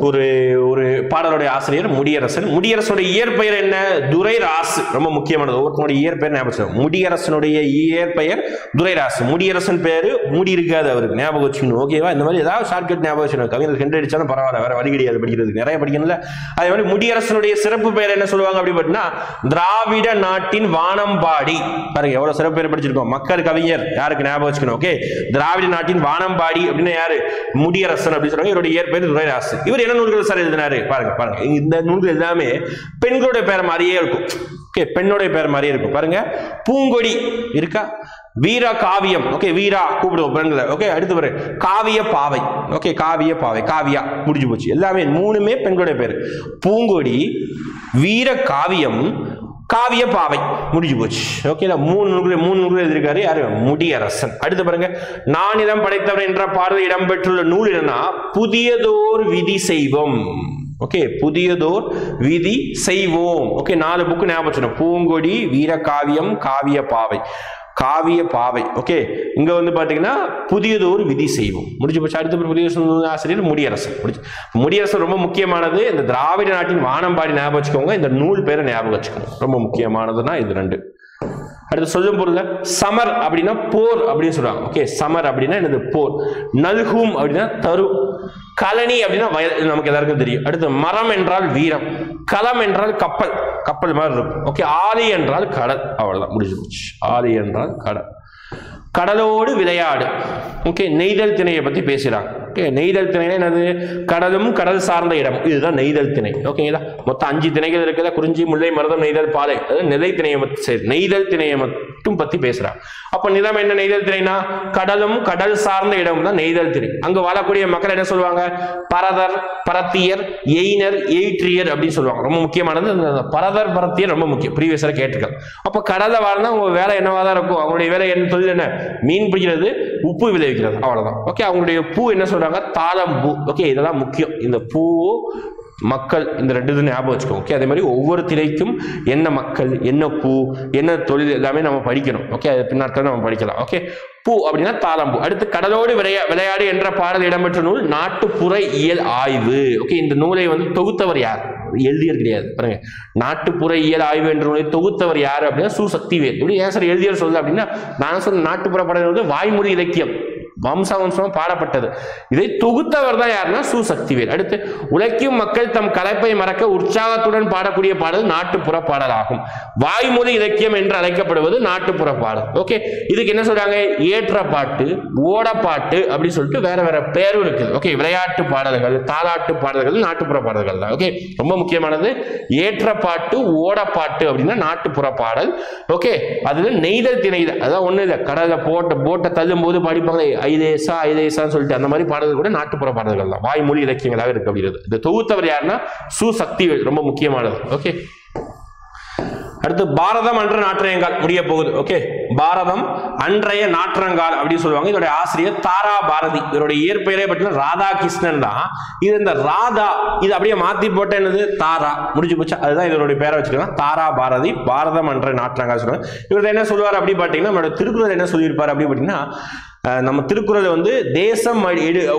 ஒரு பாடலுடைய ஆசிரியர் முடியரசன். முடியரசனுடைய இயற்பெயர் என்ன, துரைராசு. ரொம்ப முக்கியமானது, ஒவ்வொருத்தனுடைய இயற்பெயர் ஞாபகம். முடியரசனுடைய இயற்பெயர் துரைராசு. முடியரசன் பேரு மூடி இருக்காது அவருக்கு, ஞாபகம் வச்சுக்கணும். ஓகேவா, இந்த மாதிரி ஏதாவது ஷார்ட்கட் ஞாபகம் வச்சுக்கணும். கவிஞர் ஹெண்ட் அடிச்சாலும் பரவாயில்ல, வேற வழி கிடையாது படிக்கிறதுக்கு, நிறைய படிக்கணும்ல. அதே மாதிரி முடியரசனுடைய சிறப்பு பெயர் என்ன சொல்லுவாங்க அப்படி பார்த்தீங்கன்னா திராவிட நாட்டின் வானம்பாடி. பாருங்க எவ்வளவு சிறப்பு பேர் படிச்சிருக்கோம். மக்கள் கவிஞர் யாருக்கு ஞாபகம் வச்சுக்கணும். ஓகே, திராவிட நாட்டின் வானம்பாடி அப்படின்னு யாரு, முடியரசன் அப்படின்னு சொல்றாங்க. இவருடைய இயற்பெயர் துரைராசு. இவர் என்ன நூல்கள் சார் எழுதினாரு பாருங்க. இந்த நூல்கள் எல்லாமே பெண்களுடைய பேர் மாதிரியே இருக்கும். ஓகே, பெண்ணுடைய பேர் மாதிரியே இருக்கும். பாருங்க, பூங்கொடி இருக்கா, வீர காவியம். ஓகே, வீரா கூப்பிடுவோம் பெண்களை. ஓகே, அடுத்து பாரு காவிய பாவை. ஓகே, காவிய பாவை, காவியா முடிஞ்சு போச்சு. எல்லாமே 3மே பெண்களுடைய பேர். பூங்கொடி, வீர காவியம், காவிய பாவை முடிஞ்சு போச்சு. ஓகே, 3 நூல்கள் எழுதியிருக்காரு யாரு, முடியரசன். அடுத்து பாருங்க, நானிலம் படைத்தவன் என்ற பாடல் இடம்பெற்றுள்ள நூல் என்னன்னா புதியதோர் விதி செய்வோம். ஓகே, புதியதோர் விதி செய்வோம். ஓகே, 4 புக்கு ஞாபகம். பூங்கொடி, வீரகாவியம், காவிய பாவை, காவிய பாவை. ஓகே, இங்க வந்து பாத்தீங்கன்னா புதியதோர் விதி செய்வோம் முடிஞ்சு போச்சு. அடுத்த புதிய ஆசிரியர் முடியரசன். முடியரசன் ரொம்ப முக்கியமானது. இந்த திராவிட நாட்டின் வானம்பாடி ஞாபகம் வச்சுக்கோங்க. இந்த நூல் பேரை ஞாபகம் வச்சுக்கணும், ரொம்ப முக்கியமானதுன்னா இது 2. அடுத்து சொல்லும் பொருள், சமர் அப்படின்னா போர் அப்படின்னு சொல்றாங்க. ஓகே, சமர் அப்படின்னா என்னது, போர். நல்கும் அப்படின்னா தரு. கலனி அப்படின்னா வயல், நமக்கு எல்லாருக்கும் தெரியும். அடுத்து மரம் என்றால் வீரம், களம் என்றால் கப்பல், கப்பல் மாதிரி இருக்கும். ஓகே, ஆலி என்றால் கடல், அவ்வளவுதான் முடிஞ்சு போச்சு. ஆலி என்றால் கடல். கடலோடு விளையாடு. ஓகே, நெய்தல் திணையை பத்தி பேசுறாங்க. ஓகே, நெய்தல் திணை என்னது? கடலும் கடல் சார்ந்த இடம், இதுதான் நெய்தல் திணை. ஓகேங்களா, மொத்தம் 5 திணைகள் இருக்குதா, குறிஞ்சி, முல்லை, மருதம், நெய்தல், பாலை. நெல்லை திணையை நெய்தல் திணையை மட்டும் பத்தி பேசுறாங்க. அப்ப நிலம் என்ன? நெய்தல் திணைனா கடலும் கடல் சார்ந்த இடம் தான் நெய்தல் திணை. அங்க வாழக்கூடிய மக்கள் என்ன சொல்லுவாங்க? பரதர், பரத்தியர், எயினர், எயிற்றியர் அப்படின்னு சொல்லுவாங்க. ரொம்ப முக்கியமானது பரதர், பரத்தியர் ரொம்ப முக்கியம், ப்ரீவியஸா கேட்டிருக்காங்க. அப்ப கடல்ல வாழ்ந்தா உங்க வேலை என்னவாதான் இருக்கும்? அவங்களுடைய வேலை என்ன? தொழில் என்ன? மீன் பிடிக்கிறது, உப்பு விளைவிக்கிறது, அவ்வளவுதான். ஓகே, அவங்களுடைய பூ என்ன சொல்றாங்க? தாளம்பூ. ஓகே, இதெல்லாம் முக்கியம். இந்த பூ மக்கள், இந்த 2 ஞாபகம் வச்சுக்கோங்க. ஓகே, அதே மாதிரி ஒவ்வொரு திணைக்கும் என்ன மக்கள், என்ன பூ, என்ன தொழில், எல்லாமே நம்ம படிக்கணும். ஓகே, அது பின்னாட்கள் நம்ம படிக்கலாம். ஓகே, பூ அப்படின்னா தாளம்பூ. அடுத்து கடலோடு விளையாடு என்ற பாடல் இடம்பெற்ற நூல் நாட்டுப்புற இயல் ஆய்வு. ஓகே, இந்த நூலை வந்து தொகுத்தவர் யார்? எழுதியர் கிடையாது. பாருங்க, நாட்டுப்புற இயல் ஆய்வு என்ற நூலை தொகுத்தவர் யாரு அப்படின்னா சு. சக்திவேல். இப்படி ஏன் சார் எழுதியர் சொல்ல அப்படின்னா, நான் சொன்ன நாட்டுப்புற பாடல் வந்து வாய்மொழி இலக்கியம், வம்சம் பாடப்பட்டது. இதை தொகுத்தவர் தான் யாருன்னா சு. சக்திவேல். அடுத்து உழைக்கும் மக்கள் தம் கலைப்பை மறக்க உற்சாகத்துடன் பாடக்கூடிய பாடல் நாட்டுப்புற பாடல் ஆகும். வாய்மொழி இலக்கியம் என்று அழைக்கப்படுவது நாட்டுப்புற பாடல். ஓகே, இதுக்கு என்ன சொல்றாங்க? ஏற்ற பாட்டு, ஓடப்பாட்டு அப்படின்னு சொல்லிட்டு வேற வேற பேரும் இருக்குது. ஓகே, விளையாட்டு பாடல்கள், தாலாட்டு பாடல்கள் நாட்டுப்புற பாடல்கள் தான். ஓகே, ரொம்ப முக்கியமானது ஏற்ற பாட்டு, ஓடப்பாட்டு அப்படின்னா நாட்டுப்புற பாடல். ஓகே, அதுல நெய்தல் திணை, அதான் ஒண்ணு இல்லை, கடலை போட்டை தள்ளும் போது படிப்பாங்க ஐதேசான்னு சொல்லிட்டு, அந்த மாதிரி பாடல்கள் கூட நாட்டுப்புற பாடல்கள் தான், வாய்மொழி இலக்கியங்களாக இருக்கு அப்படிங்கிறது. இந்த தொகுத்தவர் யாருன்னா சு. சக்திவேல். ரொம்ப முக்கியமானது. ஓகே, அடுத்து பாரதம் அன்ற நாற்றயங்கால் முடிய போகுது. ஓகே, பாரதம் அன்றைய நாற்றங்கால் அப்படின்னு சொல்லுவாங்க. இதோட ஆசிரியர் தாரா பாரதி. இதோட இயற்பெயரே பார்த்தீங்கன்னா ராதாகிருஷ்ணன் தான். இது இந்த ராதா இது அப்படியே மாத்தி போட்ட என்னது? தாரா. முடிஞ்சு போச்சு, அதுதான் இதோட பேரை வச்சுக்கலாம், தாரா பாரதி. பாரதம் அன்ற நாற்றங்கால் சொல்லுவாங்க. இவர் என்ன சொல்லுவார் அப்படி பார்த்தீங்கன்னா, நம்மளோட திருக்குறள் என்ன சொல்லியிருப்பார் அப்படி பார்த்தீங்கன்னா, நம்ம திருக்குறள் வந்து தேசம்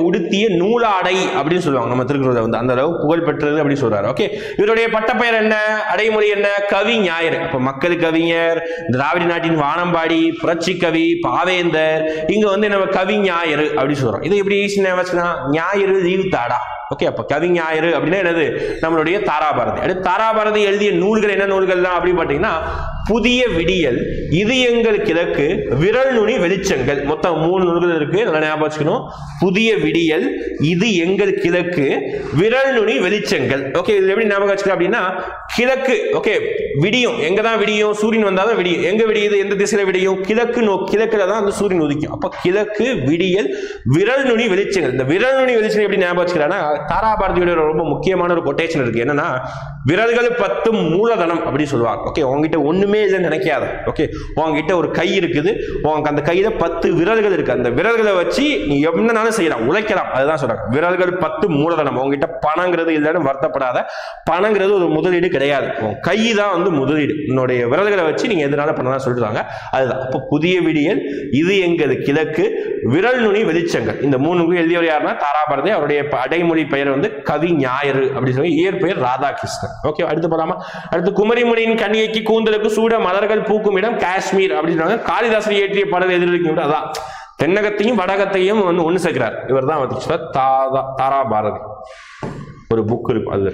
உடுத்திய நூலாடை அப்படின்னு சொல்லுவாங்க. நம்ம திருக்குறளை வந்து அந்த அளவு புகழ் பெற்றது அப்படின்னு சொல்றாரு. ஓகே, இவருடைய பட்டப்பெயர் என்ன? அடைமொழி என்ன? கவி ஞாயிறு. அப்ப மக்கள் கவிஞர், திராவிட நாட்டின் வானம்பாடி, புரட்சி கவி, பாவேந்தர். இங்க வந்து நம்ம கவி ஞாயிறு அப்படின்னு சொல்றோம். இது எப்படி ஈஸியா ஞாயிறு லீவு தாடா. ஓகே, அப்ப கவி ஞாயிறு அப்படின்னா என்னது? நம்மளுடைய தாராபாரதி. அடுத்து தாராபாரதி எழுதிய நூல்கள் என்ன நூல்கள் தான் அப்படின்னு பாத்தீங்கன்னா, புதிய விடியல், இது எங்கள் கிழக்கு, விரல் நுனி வெளிச்சங்கள். மொத்தம் 3 நூல்கள் இருக்கு, நல்லா ஞாபகம் வச்சுக்கணும். புதிய விடியல், இது எங்கள் கிழக்கு, விரல் நுனி வெளிச்சங்கள். ஓகே, இது எப்படி ஞாபகம் வச்சுக்கலாம் அப்படின்னா, கிழக்கு. ஓகே, விடியும். எங்க தான் விடியும்? சூரியன் வந்தாதான் விடியும். எங்க விடியுது? எந்த திசையில விடியும்? கிழக்கு கிழக்குல தான் அந்த சூரியன் உதிக்கும். அப்ப கிழக்கு, விடியல், விரல் நுனி வெளிச்சங்கள். இந்த விரல் நுனி வெளிச்சங்கள் எப்படி ஞாபகம் வச்சுக்கிறான்னா, தாராபாரதியோட ரொம்ப முக்கியமான ஒரு கொட்டேஷன் இருக்கு. என்னன்னா, விரல்கள் 10 மூலதனம் அப்படி சொல்லுவாங்க. ஓகே, உங்ககிட்ட ஒண்ணுமே இல்லைன்னு நினைக்காத. ஓகே, உங்ககிட்ட ஒரு கை இருக்குது, உங்க அந்த கையில 10 விரல்கள் இருக்கு. அந்த விரல்களை வச்சு நீ என்னனாலும் செய்யலாம், உழைக்கலாம். அதுதான் சொல்றாங்க, விரல்கள் 10 மூலதனம். உங்ககிட்ட பணங்கிறது இல்லைன்னு வருத்தப்படாத. பணங்கிறது ஒரு முதலீடு கிடையாது, கை தான் வந்து முதலீடு. உன்னுடைய விரல்களை வச்சு நீங்க எதனால பண்ணலாம் சொல்றாங்க. அதுதான். அப்ப புதிய விடியல், இது எங்கள் கிழக்கு, விரல் நுனி வெளிச்சங்கள். இந்த 3 எழுதியவர் யாருன்னா தாராபாரதி. அவருடைய அடைமொழி பெயர் வந்து கவி ஞாயிறு அப்படின்னு சொல்லி, இயற்பெயர் ராதாகிருஷ்ணன். ஓகே, அடுத்து போலாமா? அடுத்து குமரிமுனியின் கண்ணியைக்கு கூந்தலுக்கு சூட மலர்கள் பூக்கும் இடம் காஷ்மீர் அப்படின்னு காளிதாசன் இயற்றிய பாடல் எதிர்க்கும். அதான் தென்னகத்தையும் வடகத்தையும் வந்து ஒண்ணு சேர்க்கிறார். இவர் தான் தாராபாரதி. ஒரு புக் இருக்கு அது.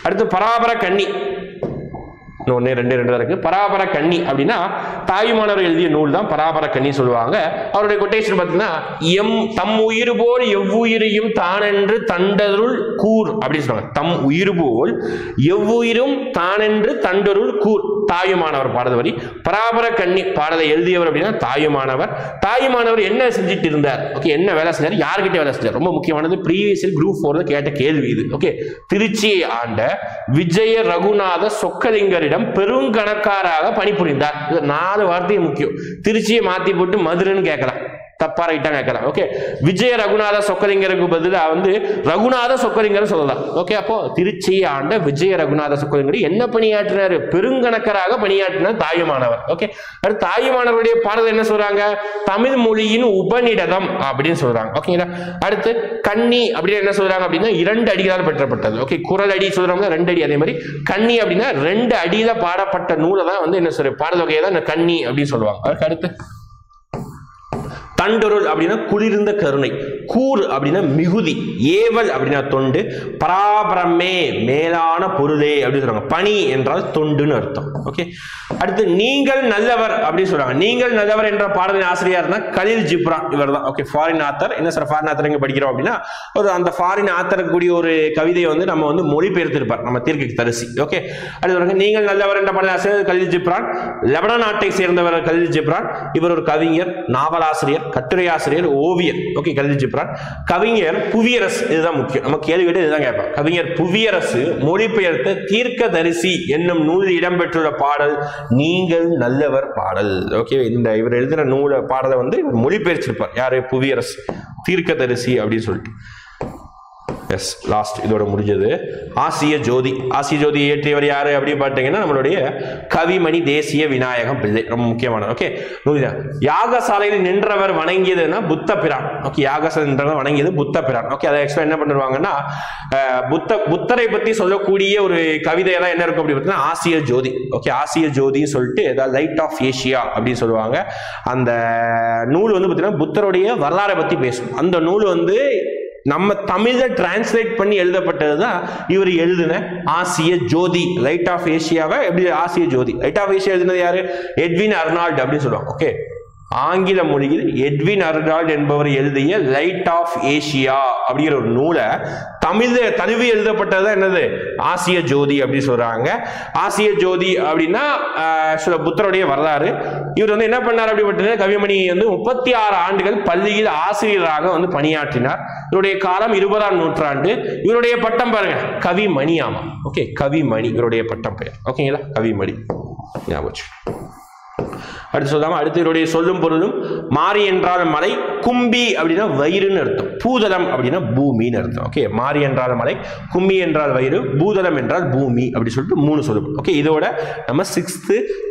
அடுத்து பராபர கன்னி. ஒன்னு 2 இருக்கு. பராபர கன்னி அப்படின்னா தாயுமானவர் எழுதிய நூல் தான் பராபர கன்னி சொல்லுவாங்க. அவருடைய கொட்டேஷன் பார்த்தீங்கன்னா, தம் உயிர் போல் எவ்வுயிரையும் தானென்று தண்டருள் கூர் அப்படின்னு சொல்லுவாங்க. தம் உயிர் போல் எவ்வுயிரும் தானென்று தண்டருள் கூர். தாயுமானவர் பாடல் வரி. பராபர கன்னி பாடலை எழுதியவர் அப்படின்னா தாயுமானவர். தாயுமானவர் என்ன செஞ்சுட்டு இருந்தார்? ஓகே, என்ன வேலை செஞ்சார்? யார்கிட்ட வேலை செஞ்சார்? ரொம்ப முக்கியமானது, ப்ரீவியஸ் குரூப் 4 கேட்ட கேள்வி இது. ஓகே, திருச்சியை ஆண்ட விஜய ரகுநாத சொக்கலிங்கரிடம் பெருங்கணக்காராக பணிபுரிந்தார். 4 வார்த்தை முக்கியம். திருச்சியை மாத்தி போட்டு மதுரைன்னு கேட்கலாம், தப்பா ரைட்டா கேட்கலாம். ஓகே, விஜய ரகுநாத சொக்கலிங்கருக்கு பதிலா வந்து ரகுநாத சொக்கலிங்கர் சொல்லலாம். ஓகே, அப்போ திருச்சியை ஆண்ட விஜய ரகுநாத சொக்கலிங்கர் என்ன பணியாற்றினார்? பெருங்கணக்கராக பணியாற்றினார் தாயுமானவர். ஓகே, அடுத்து தாயுமானவருடைய பாடல் என்ன சொல்றாங்க? தமிழ் மொழியின் உபநிடதம் அப்படின்னு சொல்றாங்க. ஓகேங்களா? அடுத்து கன்னி அப்படின்னு என்ன சொல்றாங்க அப்படின்னா, 2 அடிகளால் பெற்றப்பட்டது. ஓகே, குரல் அடி சொல்றாங்க 2 அடி. அதே மாதிரி கன்னி அப்படின்னா 2 அடியில பாடப்பட்ட நூலை தான் வந்து என்ன சொல்ற பாடல் வகையை தான் கன்னி அப்படின்னு சொல்லுவாங்க. அதுக்கு அடுத்து கண்டொருள் அப்படின்னா குளிர்ந்த கருணை, கூர் அப்படின்னா மிகுதி, ஏவல் அப்படின்னா தொண்டு, பராபரமே மேலான பொருளே அப்படின்னு சொல்றாங்க. பணி என்றால் தொண்டுன்னு அர்த்தம். ஓகே, அடுத்து நீங்கள் நல்லவர் அப்படின்னு சொல்றாங்க. நீங்கள் நல்லவர் என்ற பாடலின் ஆசிரியர்னா கலீல் ஜிப்ரான், இவர் தான். Okay, foreign author. என்ன சார் ஃபாரின் ஆத்தர் எங்க படிக்கிறோம் அப்படின்னா, ஒரு அந்த ஃபாரின் ஆத்தர் கூடிய ஒரு கவிதையை வந்து நம்ம வந்து மொழிபெயர்த்திருப்பார் நம்ம தீர்க்க தரிசி. ஓகே, அடுத்து நீங்கள் நல்லவர் என்ற பாடலின் ஆசிரியர் கலீல் ஜிப்ரான். லெபனான் நாட்டை சேர்ந்தவர் கலீல் ஜிப்ரான். இவர் ஒரு கவிஞர், நாவலாசிரியர், கட்டுரை ஆசிரியர், ஓவியர். ஓகே, கலீல் ஜிப்ரான். கவிஞர் புவியரசு, இதுதான் முக்கியம். நம்ம கேள்வி கேட்டு இதுதான் கேட்போம். கவிஞர் புவியரசு மொழிபெயர்த்த தீர்க்க தரிசி என்னும் நூலில் இடம்பெற்றுள்ள பாடல் நீங்கள் நல்லவர் பாடல். ஓகே, இந்த இவர் எழுதின நூலை பாடலை வந்து இவர் மொழிபெயர்ச்சிருப்பார். யாரு? புவியரசு, தீர்க்க தரிசி அப்படின்னு சொல்லிட்டு. எஸ், லாஸ்ட் இதோட முடிஞ்சது. ஆசிய ஜோதி. ஆசிய ஜோதி இயற்றியவர் யாரு அப்படின்னு பார்த்தீங்கன்னா நம்மளுடைய கவிமணி தேசிய விநாயகம் பிள்ளை. ரொம்ப முக்கியமான. ஓகே, யாகசாலையில் நின்றவர் வணங்கியதுன்னா புத்த பிரான். ஓகே, யாகசாலை நின்றவர் வணங்கியது புத்த பிரான். ஓகே, அதை எக்ஸ்பிளைன் என்ன பண்ணுவாங்கன்னா புத்தரை பத்தி சொல்லக்கூடிய ஒரு கவிதை தான் என்ன இருக்கும் அப்படி பார்த்தீங்கன்னா ஆசிய ஜோதி. ஓகே, ஆசிய ஜோதின்னு சொல்லிட்டு லைட் ஆஃப் ஏஷியா அப்படின்னு சொல்லுவாங்க. அந்த நூல் வந்து பார்த்தீங்கன்னா புத்தருடைய வரலாறை பத்தி பேசும். அந்த நூல் வந்து நம்ம தமிழ்ல டிரான்ஸ்லேட் பண்ணி எழுதப்பட்டதுதான் இவர் எழுதின ஆசிய ஜோதி. லைட் ஆஃப் ஏஷியாவை எப்படி ஆசிய ஜோதி. லைட் ஆஃப் ஏஷியா எழுதினது யாரு? எட்வின் அர்னால்ட் அப்படின்னு சொல்லுவாங்க. ஓகே, ஆங்கில மொழியில் எட்வின் அர்னால்ட் என்பவர் எழுதிய லைட் ஆஃப் ஏஷியா அப்படிங்கிற ஒரு நூலை தமிழ்ல தழுவி எழுதப்பட்டது என்னது? ஆசிய ஜோதி அப்படின்னு சொல்றாங்க. ஆசிய ஜோதி அப்படின்னா புத்தருடைய வரலாறு. இவர் வந்து என்ன பண்ணார் அப்படிப்பட்ட கவிமணி வந்து 36 ஆண்டுகள் பள்ளியில் ஆசிரியராக வந்து பணியாற்றினார். இவருடைய காலம் 20ஆம் நூற்றாண்டு. இவருடைய பட்டம் பாருங்க, கவிமணி. ஆமா, ஓகே, கவிமணி இவருடைய பட்டம் பெயர். ஓகேங்களா, கவிமணி ஞாபகம். அடுத்து சொல்லாம அடுத்து இவருடைய சொல்லும் பொருளும். மாரி என்றால் மலை, கும்பி அப்படின்னா வயிறுன்னு அர்த்தம், பூதலம் அப்படின்னா பூமின்னு அர்த்தம். ஓகே, மாரி என்றால் மலை, கும்பி என்றால் வயிறு, பூதலம் என்றால் பூமி அப்படி சொல்லிட்டு 3 சொல்லும். ஓகே, இதோட நம்ம 6th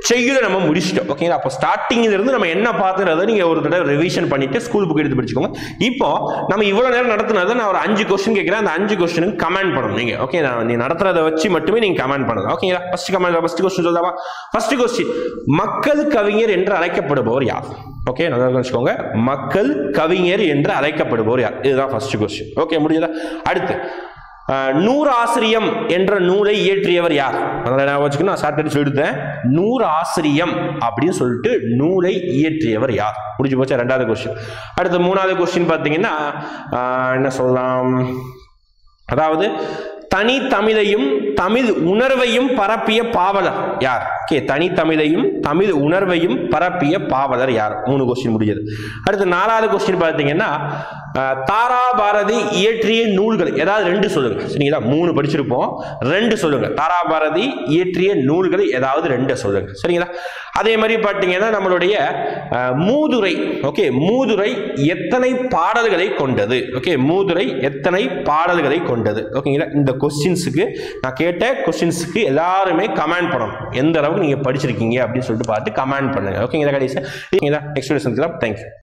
செய்யுளை நம்ம முடிச்சிட்டோம். ஓகேங்களா, அப்போ ஸ்டார்டிங்ல இருந்து நம்ம என்ன பார்த்துறத நீங்க ஒரு தடவை ரிவிஷன் பண்ணிட்டு ஸ்கூல் புக் எடுத்து படிச்சுக்கோங்க. இப்போ நம்ம இவ்வளவு நேரம் நடத்துனதை நான் ஒரு 5 கொஸ்டின் கேட்கிறேன். அந்த 5 கொஸ்டினுக்கு கமெண்ட் பண்ணணும் நீங்க. ஓகே, நீ நடத்துறதை வச்சு மட்டுமே நீங்க கமெண்ட் பண்ணணும். ஓகேங்களா, ஃபர்ஸ்ட் கொஸ்டின் சொல்லலாமா? ஃபர்ஸ்ட் கொஸ்டின், மக்கள் கவிஞர் என்று அழைக்கப்படுபவர் யார்? ஓகே, நல்லா வச்சுக்கோங்க. மக்கள் கவிஞர் என்று அழைக்கப்படுபவர் யார்? இதுதான் ஃபர்ஸ்ட் கொஸ்டின். ஓகே, முடியுதா? அடுத்து, நூறாசிரியம் என்ற நூலை இயற்றியவர் யார்? அதனால வச்சுக்கணும், நான் ஷார்ட் சொல்லிட்டேன். நூறாசிரியம் அப்படின்னு சொல்லிட்டு நூலை இயற்றியவர் யார்? முடிஞ்சு போச்சு 2வது கொஸ்டின். அடுத்து 3வது கொஸ்டின் பார்த்தீங்கன்னா என்ன சொல்லலாம், அதாவது தனி தமிழையும் தமிழ் உணர்வையும் பரப்பிய பாவலர் யார்? ஓகே, தனி தமிழையும் தமிழ் உணர்வையும் பரப்பிய பாவலர் யார்? 3 கொஸ்டின் முடிஞ்சது. அடுத்து 4வது கொஸ்டின் பார்த்தீங்கன்னா தாராபாரதி இயற்றிய நூல்கள் ஏதாவது 2 சொல்லுங்க. சரிங்களா, 3 படிச்சிருப்போம், 2 சொல்லுங்க. தாராபாரதி இயற்றிய நூல்கள் ஏதாவது 2 சொல்லுங்க. சரிங்களா, அதே மாதிரி பார்த்தீங்கன்னா நம்மளுடைய மூதுரை. ஓகே, மூதுரை எத்தனை பாடல்களை கொண்டது? ஓகே, மூதுரை எத்தனை பாடல்களை கொண்டது? ஓகேங்களா, இந்த கொஸ்டின்ஸுக்கு நான் கேட்ட கொஸ்டின்ஸுக்கு எல்லாருமே கமெண்ட் பண்ணணும். எந்த அளவுக்கு நீங்க படிச்சிருக்கீங்க அப்படின்னு சொல்லிட்டு பார்த்து கமெண்ட் பண்ணுங்க. ஓகேங்களா, கடைசியா நெக்ஸ்ட் வீடியோ சந்திக்கலாம். தேங்க்யூ.